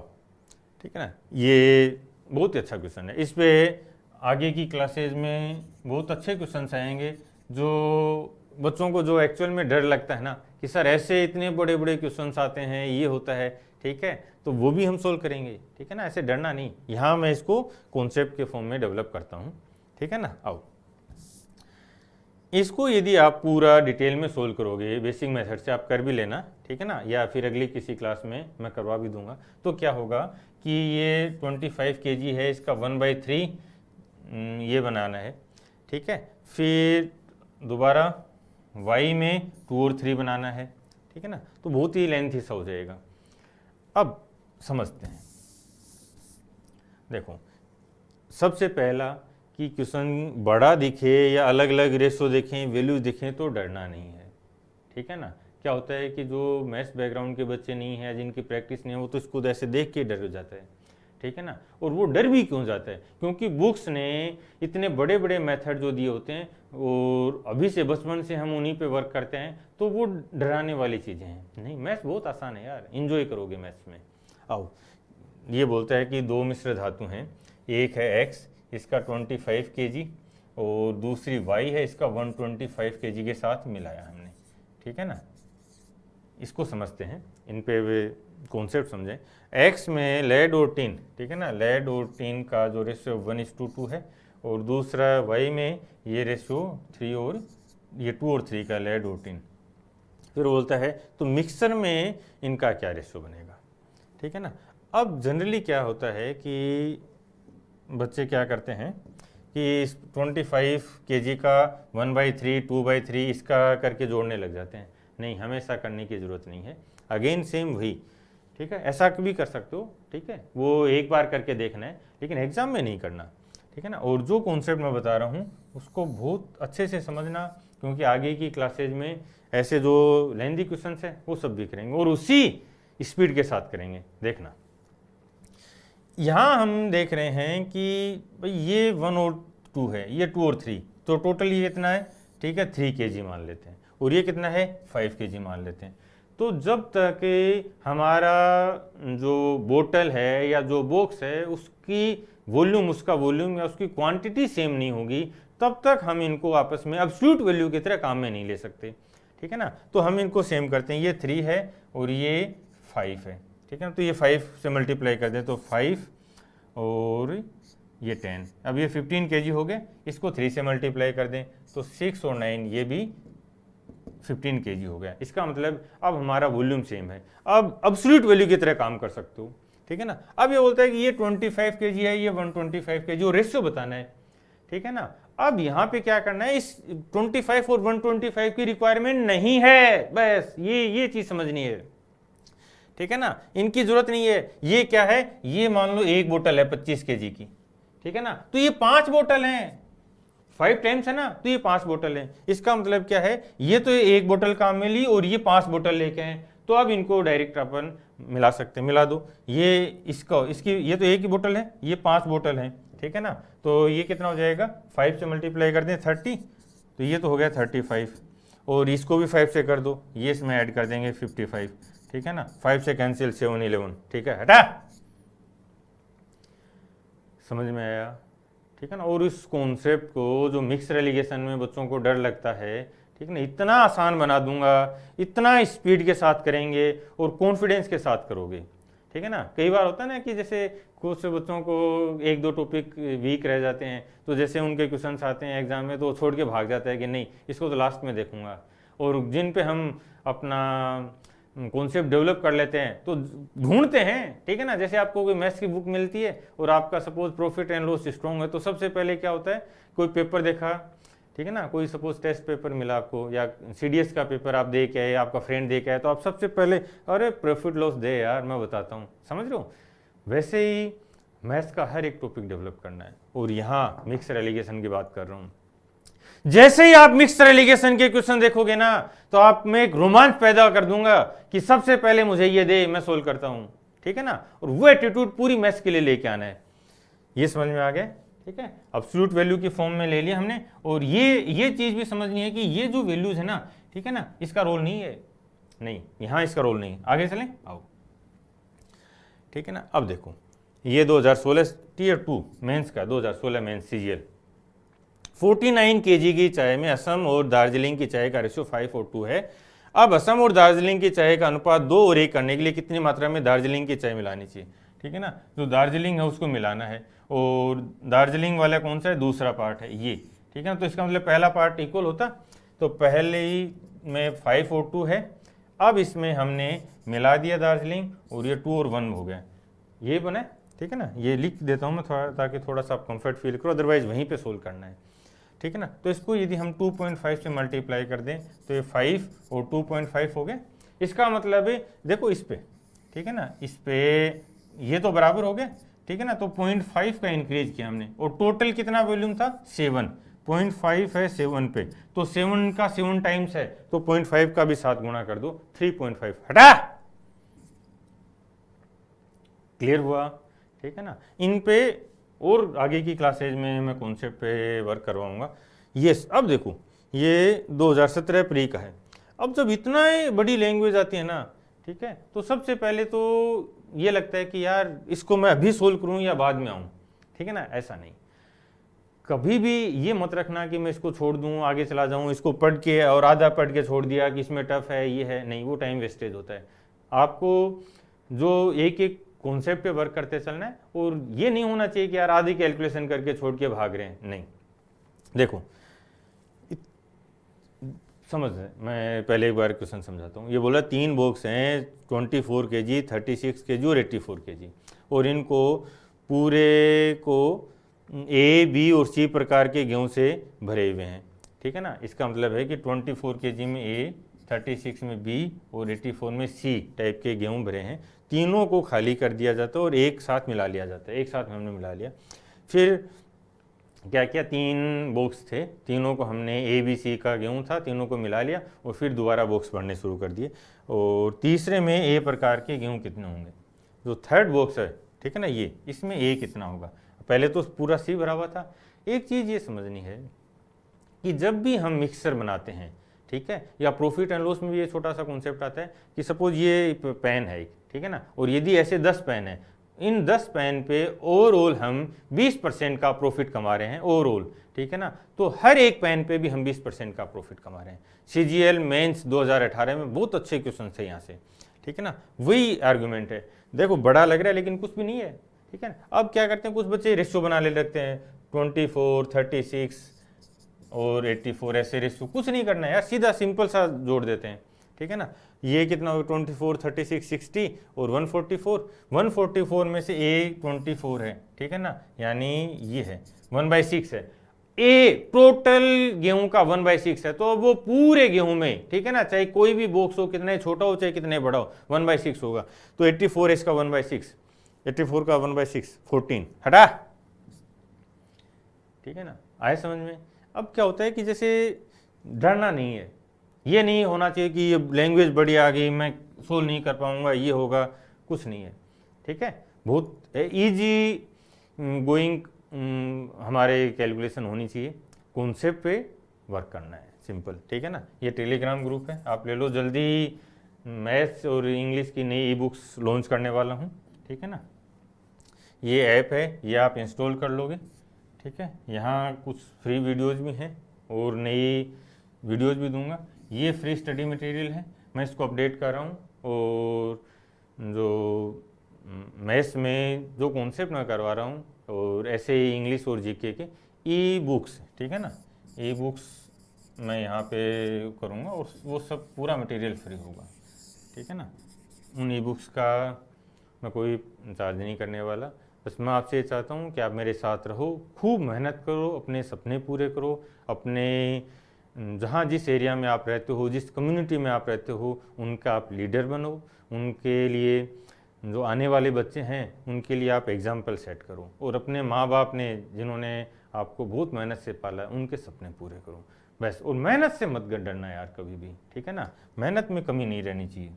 [SPEAKER 1] ठीक है ना। ये बहुत ही अच्छा क्वेश्चन है, इस पे आगे की क्लासेज में बहुत अच्छे क्वेश्चन आएंगे। जो बच्चों को जो एक्चुअल में डर लगता है ना कि सर ऐसे इतने बड़े बड़े क्वेश्चन आते हैं, ये होता है, ठीक है, तो वो भी हम सोल्व करेंगे, ठीक है ना। ऐसे डरना नहीं, यहाँ मैं इसको कॉन्सेप्ट के फॉर्म में डेवलप करता हूँ, ठीक है ना। आओ, इसको यदि आप पूरा डिटेल में सोल्व करोगे बेसिक मेथड से, आप कर भी लेना, ठीक है ना, या फिर अगली किसी क्लास में मैं करवा भी दूंगा। तो क्या होगा कि ये 25 kg है, इसका 1/3 ये बनाना है, ठीक है। फिर दोबारा y में 2 और 3 बनाना है, ठीक है ना। तो बहुत ही लेंथी सा हो जाएगा। अब समझते हैं, देखो, सबसे पहला कि क्वेश्चन बड़ा दिखे या अलग अलग रेशो देखें, वैल्यूज दिखें, तो डरना नहीं है, ठीक है ना। क्या होता है कि जो मैथ्स बैकग्राउंड के बच्चे नहीं हैं, जिनकी प्रैक्टिस नहीं है, वो तो इसको ऐसे देख के डर जाता है, ठीक है ना। और वो डर भी क्यों जाता है? क्योंकि बुक्स ने इतने बड़े बड़े मेथड जो दिए होते हैं, और अभी से बचपन से हम उन्हीं पे वर्क करते हैं, तो वो डराने वाली चीज़ें हैं। नहीं, मैथ्स बहुत आसान है यार, इन्जॉय करोगे मैथ्स में। आओ, ये बोलता है कि 2 मिश्र धातु हैं, एक है x, इसका 25 kg, और दूसरी y है, इसका 125 kg के साथ मिलाया हमने, ठीक है ना। इसको समझते हैं, इन पे वे कॉन्सेप्ट समझें। x में लेड और टिन, ठीक है ना, लेड और टिन का जो रेशियो 1:2 है, और दूसरा y में ये रेशियो 3 और ये 2 और 3 का, लेड और टिन। फिर बोलता है तो मिक्सर में इनका क्या रेशियो बनेगा, ठीक है ना। अब जनरली क्या होता है कि बच्चे क्या करते हैं कि इस 25 kg का 1/3, 2/3 इसका करके जोड़ने लग जाते हैं। नहीं, हमें ऐसा करने की ज़रूरत नहीं है। अगेन सेम वही, ठीक है, ऐसा भी कर सकते हो, ठीक है, वो एक बार करके देखना है, लेकिन एग्जाम में नहीं करना, ठीक है ना। और जो कॉन्सेप्ट मैं बता रहा हूँ उसको बहुत अच्छे से समझना, क्योंकि आगे की क्लासेज में ऐसे जो लेंथी क्वेश्चन है वो सब भी करेंगे, और उसी स्पीड के साथ करेंगे, देखना। यहाँ हम देख रहे हैं कि भाई ये 1 और 2 है, ये 2 और 3, तो टोटल ये कितना है, ठीक है, 3 kg मान लेते हैं, और ये कितना है, 5 kg मान लेते हैं। तो जब तक हमारा जो बोतल है या जो बॉक्स है उसकी वॉल्यूम, उसका वॉल्यूम या उसकी क्वांटिटी सेम नहीं होगी, तब तक हम इनको आपस में एब्सोल्यूट वैल्यू की तरह काम में नहीं ले सकते, ठीक है ना। तो हम इनको सेम करते हैं, ये 3 है और ये 5 है, ठीक है ना। तो ये 5 से मल्टीप्लाई कर दें तो 5 और ये 10, अब ये 15 kg हो गए। इसको 3 से मल्टीप्लाई कर दें तो 6 और 9, ये भी 15 kg हो गया। इसका मतलब अब हमारा वॉल्यूम सेम है, अब एब्सोल्यूट वैल्यू की तरह काम कर सकते हो, ठीक है ना। अब ये बोलता है कि ये 25 kg है, ये 125 kg, और रेशियो बताना है, ठीक है ना। अब यहाँ पे क्या करना है, इस 25 और 125 की रिक्वायरमेंट नहीं है, बस ये चीज समझनी है, ठीक है ना। इनकी जरूरत नहीं है। ये क्या है, ये मान लो एक बोतल है 25 kg की, ठीक है ना। तो ये 5 बोतल हैं, 5 टाइम्स है ना, तो ये 5 बोतल हैं। इसका मतलब क्या है, ये तो 1 बोतल काम में ली और ये 5 बोतल लेके आए, तो अब इनको डायरेक्ट अपन मिला सकते हैं। मिला दो, ये इसका इसकी, ये तो 1 ही बोतल है, ये 5 बोतल है, ठीक है ना। तो ये कितना हो जाएगा, 5 से मल्टीप्लाई कर दें 30, तो ये तो हो गया 35, और इसको भी 5 से कर दो, ये इसमें ऐड कर देंगे 55, ठीक है ना। 5 से कैंसिल 7 11, ठीक है, हटा, समझ में आया, ठीक है ना। और इस कॉन्सेप्ट को जो मिक्स रेलिगेशन में बच्चों को डर लगता है, ठीक है ना, इतना आसान बना दूंगा, इतना स्पीड के साथ करेंगे और कॉन्फिडेंस के साथ करोगे, ठीक है ना। कई बार होता है ना कि जैसे कुछ बच्चों को 1-2 टॉपिक वीक रह जाते हैं, तो जैसे उनके क्वेश्चंस आते हैं एग्जाम में, तो छोड़ के भाग जाता है कि नहीं इसको तो लास्ट में देखूंगा। और जिन पे हम अपना कॉन्सेप्ट डेवलप कर लेते हैं तो ढूंढते हैं, ठीक है ना। जैसे आपको कोई मैथ्स की बुक मिलती है और आपका suppose profit and loss strong है, तो सबसे पहले क्या होता है, कोई पेपर देखा, ठीक है ना, कोई सपोज टेस्ट पेपर मिला आपको या सीडीएस का पेपर आप दे के आए, आपका फ्रेंड दे के आए, तो आप सबसे पहले अरे प्रॉफिट लॉस दे यार, मैं बताता हूँ, समझ रहे हो। वैसे ही मैथ्स का हर एक टॉपिक डेवलप करना है। और यहाँ मिक्स रेलिगेशन की बात कर रहा हूँ, जैसे ही आप मिक्स रेलिगेशन के क्वेश्चन देखोगे ना, तो आप में एक रोमांच पैदा कर दूंगा कि सबसे पहले मुझे ये दे, मैं सोल्व करता हूं, ठीक है ना। और वो एटीट्यूड पूरी मैथ्स के लिए लेके आना है। ये समझ में आ गया, ठीक है। एब्सोल्यूट वैल्यू की फॉर्म में ले लिया हमने, और ये चीज भी समझनी है कि ये जो वैल्यूज है ना, ठीक है ना, इसका रोल नहीं है, नहीं यहां इसका रोल नहीं। आगे चलें, आओ, ठीक है ना। अब देखो, ये 2016 टियर 2 मेंस का, 2016 मेंस सीजीएल 49 kg की चाय में असम और दार्जिलिंग की चाय का रेशियो 5:2 है। अब असम और दार्जिलिंग की चाय का अनुपात 2 और 1 करने के लिए कितनी मात्रा में दार्जिलिंग की चाय मिलानी चाहिए, ठीक है ना। जो दार्जिलिंग है उसको मिलाना है, और दार्जिलिंग वाला कौन सा है, दूसरा पार्ट है ये, ठीक है ना। तो इसका मतलब पहला पार्ट इक्वल होता, तो पहले ही में 5 और 2 है। अब इसमें हमने मिला दिया दार्जिलिंग, और ये 2 और 1 हो गया, ये बना, ठीक है ना। ये लिख देता हूँ मैं थोड़ा, ताकि थोड़ा सा आप कंफर्ट फील करो, अदरवाइज वहीं पे सोल्व करना है, ठीक है ना। तो इसको यदि हम 2.5 से मल्टीप्लाई कर दें, तो ये 5 और 2.5 हो गए। इसका मतलब है देखो इस पे, ठीक है ना, इस पे ये तो बराबर हो गए, ठीक है ना। तो 0.5 का इंक्रीज किया हमने, और टोटल कितना वॉल्यूम था, 7, 0.5 है 7 पे, तो 7 का 7 टाइम्स है, तो 0.5 का भी 7 गुणा कर दो, 3.5, हटा, क्लियर हुआ, ठीक है ना। इन पे और आगे की क्लासेज में मैं कॉन्सेप्ट पे वर्क करवाऊंगा। यस, अब देखो ये 2017 प्री का है। अब जब इतना बड़ी लैंग्वेज आती है ना, ठीक है, तो सबसे पहले तो ये लगता है कि यार इसको मैं अभी सोल्व करूं या बाद में आऊं, ठीक है ना। ऐसा नहीं, कभी भी ये मत रखना कि मैं इसको छोड़ दूं, आगे चला जाऊं, इसको पढ़ के और आधा पढ़ के छोड़ दिया कि इसमें टफ है, ये है, नहीं, वो टाइम वेस्टेज होता है। आपको जो एक एक कॉन्सेप्ट पे वर्क करते चलना है, और ये नहीं होना चाहिए कि यार आधी कैलकुलेशन करके छोड़ के भाग रहे हैं, नहीं। देखो समझ रहे, मैं पहले एक बार क्वेश्चन समझाता हूँ। ये बोला 3 बॉक्स हैं 24 kg, 36 kg और 84 kg, और इनको पूरे को ए, बी और सी प्रकार के गेहूं से भरे हुए हैं, ठीक है ना। इसका मतलब है कि 24 kg में ए, 36 में बी और 84 में सी टाइप के गेहूं भरे हैं। तीनों को खाली कर दिया जाता है और एक साथ मिला लिया जाता है। एक साथ हमने मिला लिया, फिर क्या किया, 3 बॉक्स थे, तीनों को हमने ए, बी, सी का गेहूं था, तीनों को मिला लिया, और फिर दोबारा बॉक्स भरने शुरू कर दिए। और तीसरे में ए प्रकार के गेहूं कितने होंगे, जो थर्ड बॉक्स है, ठीक है ना, ये इसमें ए कितना होगा। पहले तो पूरा सी भरा हुआ था। एक चीज़ ये समझनी है कि जब भी हम मिक्सर बनाते हैं, ठीक है, या प्रॉफिट एंड लॉस में भी ये छोटा सा कॉन्सेप्ट आता है कि सपोज ये पेन है, ठीक है ना, और यदि ऐसे 10 पेन है, इन 10 पेन पे ओवरऑल हम 20% का प्रॉफिट कमा रहे हैं ओवरऑल, ठीक है ना। तो हर एक पेन पे भी हम 20% का प्रॉफिट कमा रहे हैं। सीजीएल मेंस 2018 में बहुत अच्छे क्वेश्चन थे यहाँ से, ठीक है ना। वही आर्गुमेंट है। देखो बड़ा लग रहा है लेकिन कुछ भी नहीं है, ठीक है ना। अब क्या करते हैं, कुछ बच्चे रेशियो बना ले लगते हैं, 24, 36 और 84, ऐसे रेशियो कुछ नहीं करना है यार, सीधा सिंपल सा जोड़ देते हैं, ठीक है ना। ये कितना होगा, 24, 36, 60 और 144। 144 में से ए 24 है, ठीक है ना, यानी ये है 1/6 है। ए टोटल गेहूं का 1/6 है, तो वो पूरे गेहूं में, ठीक है ना, चाहे कोई भी बॉक्स हो, कितने छोटा हो चाहे कितने बड़ा हो, 1/6 होगा। तो 84 इसका 1/6, 84 का 1/6 14, हटा, ठीक है ना, आए समझ में। अब क्या होता है कि जैसे डरना नहीं है, ये नहीं होना चाहिए कि ये लैंग्वेज बड़ी आ गई मैं सोल्व नहीं कर पाऊंगा, ये होगा, कुछ नहीं है, ठीक है। बहुत इजी गोइंग हमारे कैलकुलेशन होनी चाहिए, कॉन्सेप्ट पे वर्क करना है, सिंपल, ठीक है ना। ये टेलीग्राम ग्रुप है, आप ले लो, जल्दी मैथ्स और इंग्लिश की नई ई बुक्स लॉन्च करने वाला हूँ, ठीक है ना। ये ऐप है, ये आप इंस्टॉल कर लोगे, ठीक है। यहाँ कुछ फ्री वीडियोज़ भी हैं और नई वीडियोज़ भी दूंगा। ये फ्री स्टडी मटेरियल है, मैं इसको अपडेट कर रहा हूँ, और जो मैथ्स में जो कॉन्सेप्ट मैं करवा रहा हूँ, और ऐसे ही इंग्लिश और जीके के ई बुक्स, ठीक है ना, ई बुक्स मैं यहाँ पे करूँगा, और वो सब पूरा मटेरियल फ्री होगा, ठीक है ना। उन ई बुक्स का मैं कोई चार्ज नहीं करने वाला, बस मैं आपसे ये चाहता हूँ कि आप मेरे साथ रहो, खूब मेहनत करो, अपने सपने पूरे करो, अपने जहाँ जिस एरिया में आप रहते हो, जिस कम्युनिटी में आप रहते हो, उनका आप लीडर बनो, उनके लिए जो आने वाले बच्चे हैं उनके लिए आप एग्जाम्पल सेट करो, और अपने माँ बाप ने जिन्होंने आपको बहुत मेहनत से पाला उनके सपने पूरे करो, बस। और मेहनत से मत डरना यार कभी भी, ठीक है ना, मेहनत में कमी नहीं रहनी चाहिए।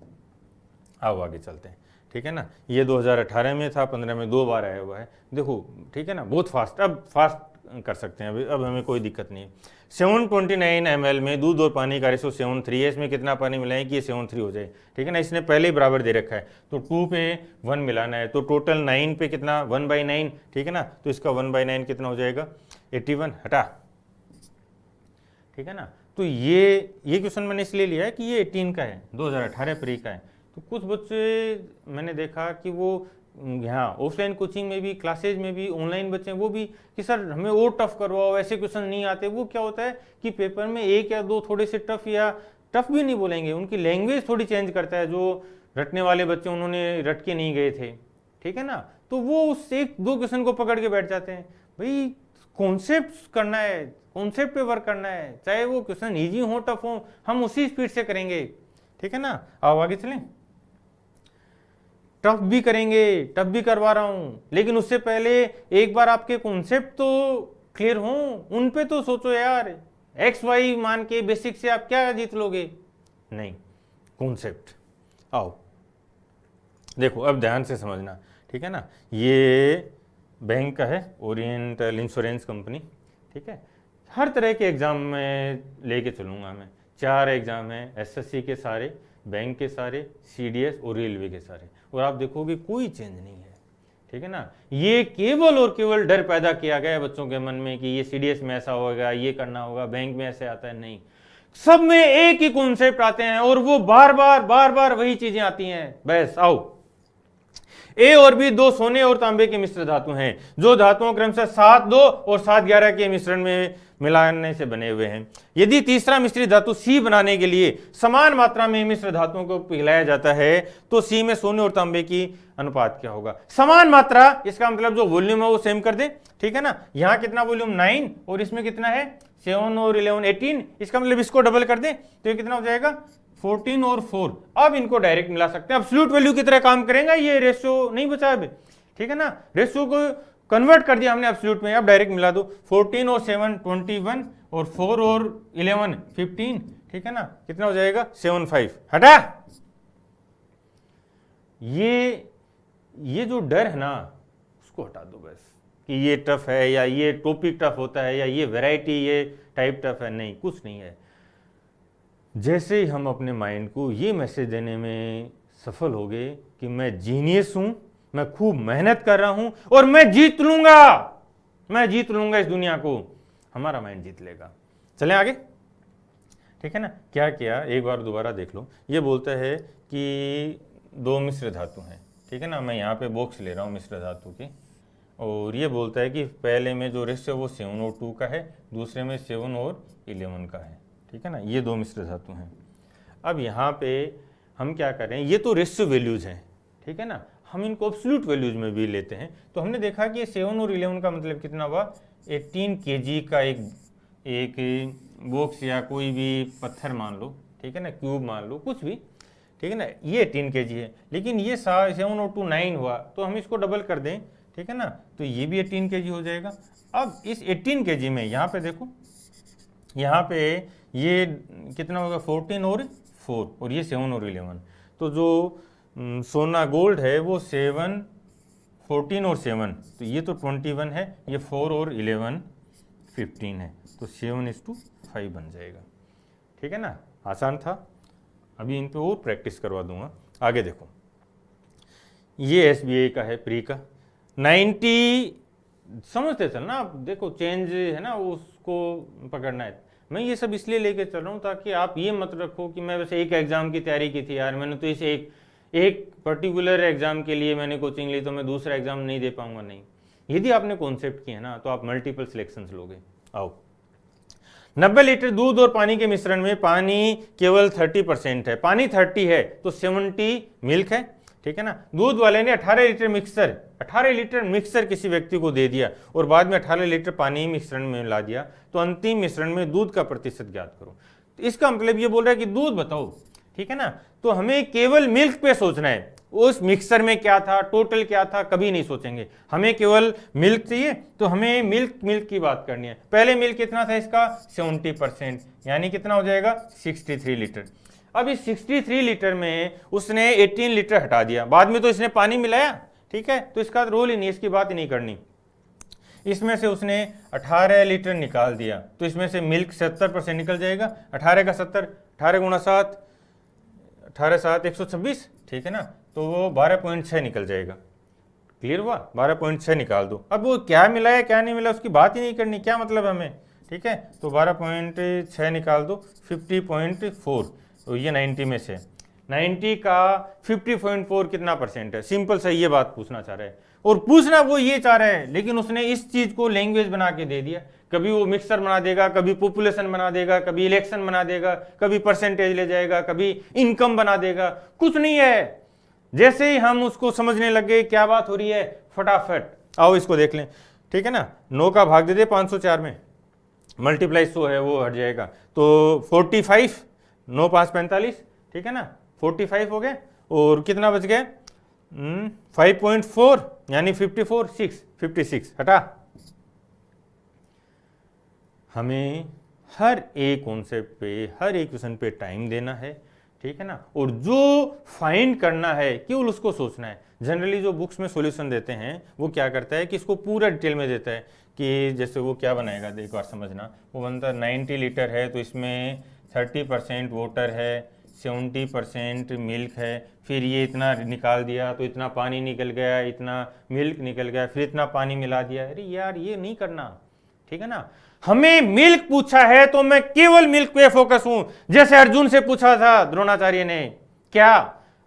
[SPEAKER 1] आओ आगे चलते हैं, ठीक है ना। ये 2018 में था, 15 में 2 बार आया हुआ है, देखो, ठीक है ना, बहुत फास्ट, अब फास्ट कर सकते हैं, अब हमें कोई दिक्कत नहीं है। 729 ml में दूध और पानी का रेशो 7:3 है, इसमें कितना पानी मिलाएं कि ये 7:3 हो जाए, ठीक है ना। इसने पहले ही बराबर दे रखा है, तो 2 पे 1 मिलाना है, तो टोटल 9 पे कितना 1/9, ठीक है ना, तो इसका 1/9 कितना हो जाएगा 81, हटा, ठीक है ना। तो ये क्वेश्चन मैंने इसलिए लिया है कि ये 18 का है, 2018 प्री का है। तो कुछ बच्चे मैंने देखा कि वो यहाँ ऑफलाइन कोचिंग में भी, क्लासेज में भी, ऑनलाइन बच्चे हैं वो भी, कि सर हमें और टफ करवाओ, ऐसे क्वेश्चन नहीं आते। वो क्या होता है कि पेपर में 1 या 2 थोड़े से टफ, या टफ भी नहीं बोलेंगे, उनकी लैंग्वेज थोड़ी चेंज करता है, जो रटने वाले बच्चे उन्होंने रट के नहीं गए थे, ठीक है ना, तो वो उस 1-2 क्वेश्चन को पकड़ के बैठ जाते हैं। भाई कॉन्सेप्ट करना है, कॉन्सेप्ट पे वर्क करना है, चाहे वो क्वेश्चन ईजी हो टफ हो, हम उसी स्पीड से करेंगे, ठीक है ना। आओ आगे चलें, टफ भी करेंगे, टफ भी करवा रहा हूं, लेकिन उससे पहले एक बार आपके कॉन्सेप्ट तो क्लियर हो, उन पे तो सोचो यार। एक्स वाई मान के बेसिक से आप क्या जीत लोगे, नहीं, कॉन्सेप्ट। आओ देखो, अब ध्यान से समझना, ठीक है ना। ये बैंक का है, ओरिएंटल इंश्योरेंस कंपनी, ठीक है। हर तरह के एग्जाम में लेके चलूंगा मैं, 4 एग्जाम है, एसएससी के सारे, बैंक के सारे, सीडीएस और रेलवे के सारे, और आप देखोगे कोई चेंज नहीं है, ठीक है ना। ये केवल और केवल डर पैदा किया गया है बच्चों के मन में कि ये सीडीएस में ऐसा होगा, ये करना होगा, बैंक में ऐसे आता है, नहीं, सब में एक ही कॉन्सेप्ट आते हैं, और वो बार बार वही चीजें आती हैं, बस। आओ, ए और बी 2 सोने और तांबे के मिश्र धातु हैं, जो धातुओं क्रमशः 7-2 और 7-11 के मिश्रण में मिलाने से बने हुए हैं। यदि तीसरा मिश्रित धातु सी बनाने के लिए समान मात्रा में मिश्र धातुओं को पिघलाया जाता है, तो सी में सोने और तांबे की अनुपात क्या होगा। समान मात्रा, इसका मतलब जो वॉल्यूम है वो सेम कर दे, ठीक है ना। यहाँ कितना वॉल्यूम 9, और इसमें कितना है 7 और 11 18, इसका मतलब इसको डबल कर दे तो ये कितना हो जाएगा 14 और 4। अब इनको डायरेक्ट मिला सकते हैं, एब्सोल्यूट वैल्यू की तरह काम करेगा, ये रेशियो नहीं बचा अब, ठीक है ना। रेशियो को कन्वर्ट कर दिया हमने एब्सोल्यूट में, अब डायरेक्ट मिला दो, 14 और 7 21, और 4 और 11 15, ठीक है ना, कितना हो जाएगा 75, हटा। ये जो डर है ना उसको हटा दो बस, कि ये टफ है, या ये टॉपिक टफ होता है, या ये वैरायटी, ये टाइप टफ है, नहीं, कुछ नहीं है। जैसे ही हम अपने माइंड को ये मैसेज देने में सफल हो गए कि मैं जीनियस हूं, मैं खूब मेहनत कर रहा हूं, और मैं जीत लूंगा इस दुनिया को, हमारा माइंड जीत लेगा। चलें आगे, ठीक है ना। क्या किया, एक बार दोबारा देख लो। ये बोलता है कि 2 मिश्र धातु हैं, ठीक है ना, मैं यहाँ पे बॉक्स ले रहा हूँ मिश्र धातु की, और ये बोलता है कि पहले में जो रेशियो वो 7 और 2 का है, दूसरे में 7 और 11 का है, ठीक है ना। ये 2 मिश्र धातु हैं। अब यहाँ पे हम क्या करें, ये तो रेशियो वैल्यूज हैं, ठीक है ना, हम इनको एब्सोल्यूट वैल्यूज में भी लेते हैं। तो हमने देखा कि 7 और 11 का मतलब कितना हुआ, 18 kg का एक बॉक्स या कोई भी पत्थर मान लो, ठीक है ना, क्यूब मान लो, कुछ भी, ठीक है ना, ये 18 kg है। लेकिन ये 7 और 2 9 हुआ, तो हम इसको डबल कर दें, ठीक है ना, तो ये भी 18 kg हो जाएगा। अब इस 18 kg में यहाँ पे देखो, यहाँ पे ये कितना होगा 14 और 4 और ये 7 और 11, तो जो सोना गोल्ड है वो 7 14 और 7, तो ये तो 21 है, ये 4 और 11 15 है, तो 7:5 बन जाएगा। ठीक है ना, आसान था। अभी इन पे और प्रैक्टिस करवा दूंगा। आगे देखो, ये SBI का है प्री का 90, समझते चल ना आप, देखो चेंज है ना उसको पकड़ना है। मैं ये सब इसलिए लेके चल रहा हूँ ताकि आप ये मत रखो कि मैं वैसे एक एग्जाम की तैयारी की थी यार, मैंने तो इसे एक पर्टिकुलर एग्जाम के लिए मैंने कोचिंग ली तो मैं दूसरा एग्जाम नहीं दे पाऊंगा। नहीं, यदि आपने कॉन्सेप्ट किया ना तो आप मल्टीपल सिलेक्शंस लोगे। आओ, 90 लीटर दूध और पानी के मिश्रण में पानी केवल 30% है, पानी 30 है तो 70 मिल्क है। ठीक है ना, दूध वाले ने 18 लीटर मिक्सर किसी व्यक्ति को दे दिया और बाद में 18 लीटर पानी मिश्रण में मिला दिया, तो अंतिम मिश्रण में दूध का प्रतिशत ज्ञात करो। तो इसका मतलब ये बोल रहा है कि दूध बताओ। ठीक है ना, तो हमें केवल मिल्क पे सोचना है, उस मिक्सर में क्या था, टोटल क्या था, कभी नहीं सोचेंगे। हमें केवल मिल्क चाहिए, तो हमें मिल्क की बात करनी है। पहले मिल्क कितना था इसका 70%, यानी कितना हो जाएगा 63 लीटर। अब इस 63 लीटर में उसने 18 लीटर हटा दिया, बाद में तो इसने पानी मिलाया। ठीक है, तो इसका रोल ही नहीं, इसकी बात ही नहीं करनी। इसमें से उसने 18 लीटर निकाल दिया, तो इसमें से मिल्क 70% निकल जाएगा। 18 का 70, 18 गुणा 7, 18 7 126। ठीक है ना, तो वो 12.6 निकल जाएगा। क्लियर हुआ, 12.6 निकाल दो। अब वो क्या मिला है क्या नहीं मिला उसकी बात ही नहीं करनी, क्या मतलब हमें। ठीक है, तो 12.6 निकाल दो, 50.4, तो ये 90 में से 90 का 50.4 कितना परसेंट है, सिंपल सा ये बात पूछना चाह रहा है। और पूछना वो ये चाह रहा है, लेकिन उसने इस चीज को लैंग्वेज बना के दे दिया। कभी वो मिक्सर बना देगा, कभी पॉपुलेशन बना देगा, कभी इलेक्शन बना देगा, कभी परसेंटेज ले जाएगा, कभी इनकम बना देगा। कुछ नहीं है, जैसे ही हम उसको समझने लग गए क्या बात हो रही है, फटाफट आओ इसको देख लें। ठीक है ना, 9 का भाग दे दे 504 में, मल्टीप्लाई 100 है वो हट जाएगा, तो 45, 9 5 45। ठीक है ना, 45 हो गए और कितना बच गया 5.4 यानी 56 हटा। हमें हर एक कॉन्सेप्ट पे, हर एक क्वेश्चन पे टाइम देना है। ठीक है ना, और जो फाइंड करना है केवल उसको सोचना है। जनरली जो बुक्स में सॉल्यूशन देते हैं वो क्या करता है कि इसको पूरा डिटेल में देता है कि जैसे वो क्या बनाएगा, एक बार समझना। वो बनता है 90 लीटर है तो इसमें 30% वाटर है, 70% मिल्क है, फिर ये इतना निकाल दिया तो इतना पानी निकल गया, इतना मिल्क निकल गया, फिर इतना पानी मिला दिया। अरे यार ये नहीं करना। ठीक है ना, हमें मिल्क पूछा है तो मैं केवल मिल्क पे फोकस हूं। जैसे अर्जुन से पूछा था द्रोणाचार्य ने, क्या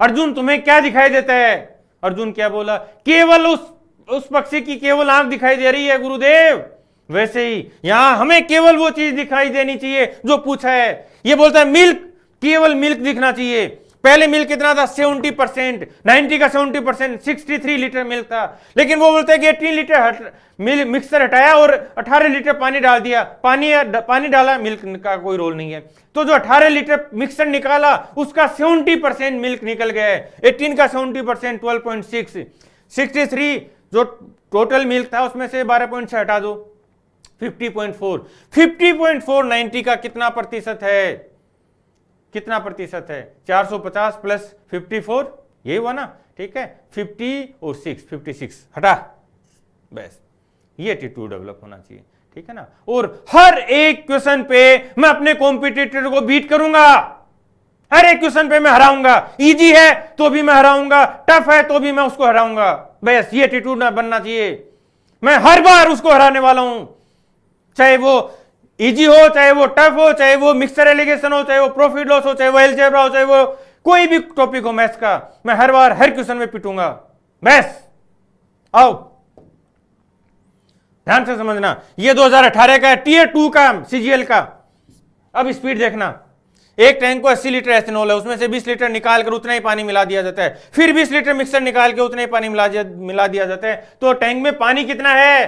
[SPEAKER 1] अर्जुन तुम्हें क्या दिखाई देता है, अर्जुन क्या बोला, केवल उस पक्षी की केवल आंख दिखाई दे रही है गुरुदेव। वैसे ही यहां हमें केवल वो चीज दिखाई देनी चाहिए जो पूछा है। ये बोलता है मिल्क, केवल मिल्क दिखना चाहिए। पहले मिल्क कितना था 70%, 90 का 70%, 63 लीटर मिल्क था। लेकिन वो बोलता है कि 18 लीटर मिक्सर हटाया और 18 लीटर पानी डाल दिया। पानी डाला, मिल्क का कोई रोल नहीं है। तो जो 18 लीटर मिक्सर निकाला उसका 70% मिल्क निकल गया है। 18 का 70% 12.6, 63 जो टोटल मिल्क था उसमें से 12.6 हटा दो 50.4। 50.4 90 का कितना प्रतिशत है, कितना प्रतिशत है 450 प्लस 54, ये हुआ ना। ठीक है, 50 और 6 56 हटा, बस ये एटीट्यूड डेवलप होना चाहिए। ठीक है ना, और हर एक क्वेश्चन पे मैं अपने कॉम्पिटिटर को बीट करूंगा। हर एक क्वेश्चन पे मैं हराऊंगा। इजी है तो भी मैं हराऊंगा, टफ है तो भी मैं उसको हराऊंगा। बस ये एटीट्यूड ना बनना चाहिए। मैं हर बार उसको हराने वाला हूं, चाहे वो इजी हो, चाहे वो टफ हो, चाहे वो मिक्सर एलिगेशन हो, चाहे वो प्रॉफिट लॉस हो, चाहे वो अलजेब्रा हो, चाहे वो कोई भी टॉपिक हो मैथ्स का, मैं हर बार हर क्वेश्चन में पिटूंगा। बस आओ ध्यान से समझना, ये 2018 का टियर 2 का सीजीएल का। अब स्पीड देखना, एक टैंक को 80 लीटर एथेनॉल है, उसमें से 20 लीटर निकाल कर उतना ही पानी मिला दिया जाता है, फिर 20 लीटर मिक्सर निकाल के उतना ही पानी मिला दिया जाता है। तो टैंक में पानी कितना है,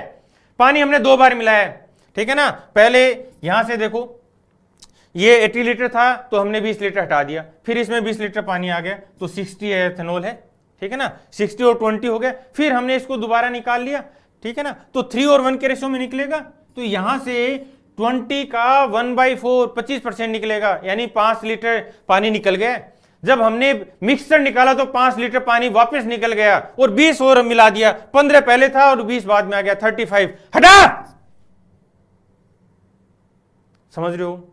[SPEAKER 1] पानी हमने 2 बार मिलाया है। ठीक है ना, पहले यहां से देखो ये 80 लीटर था तो हमने 20 लीटर हटा दिया, फिर इसमें 20 लीटर पानी आ गया तो 60 एथेनॉल है। ठीक है ना, 60 और 20 हो गया, फिर हमने इसको दोबारा निकाल लिया ठीक है ना। तो 3 और 1 के रेशो में निकलेगा, तो यहां से 20 का 1/4 25% निकलेगा, यानी 5 लीटर पानी निकल गया। जब हमने मिक्सचर निकाला तो 5 लीटर पानी वापस निकल गया, और 20 और मिला दिया, 15 पहले था और 20 बाद में आ गया, 35। हटा, समझ रहे हो।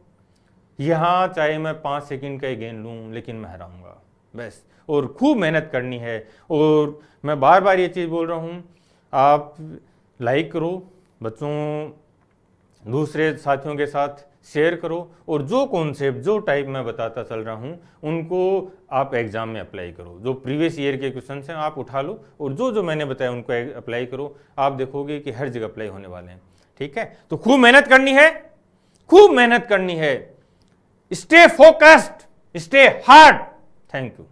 [SPEAKER 1] यहां चाहे मैं 5 सेकंड का ही गेन लूं, लेकिन मैं हराऊंगा बस। और खूब मेहनत करनी है। और मैं बार बार ये चीज बोल रहा हूं, आप लाइक करो, बच्चों दूसरे साथियों के साथ शेयर करो, और जो कॉन्सेप्ट जो टाइप मैं बताता चल रहा हूं उनको आप एग्जाम में अप्लाई करो। जो प्रीवियस ईयर के क्वेश्चन हैं आप उठा लो, और जो जो मैंने बताया उनको अप्लाई करो। आप देखोगे कि हर जगह अप्लाई होने वाले हैं। ठीक है, तो खूब मेहनत करनी है, खूब मेहनत करनी है। Stay focused, stay hard. Thank you.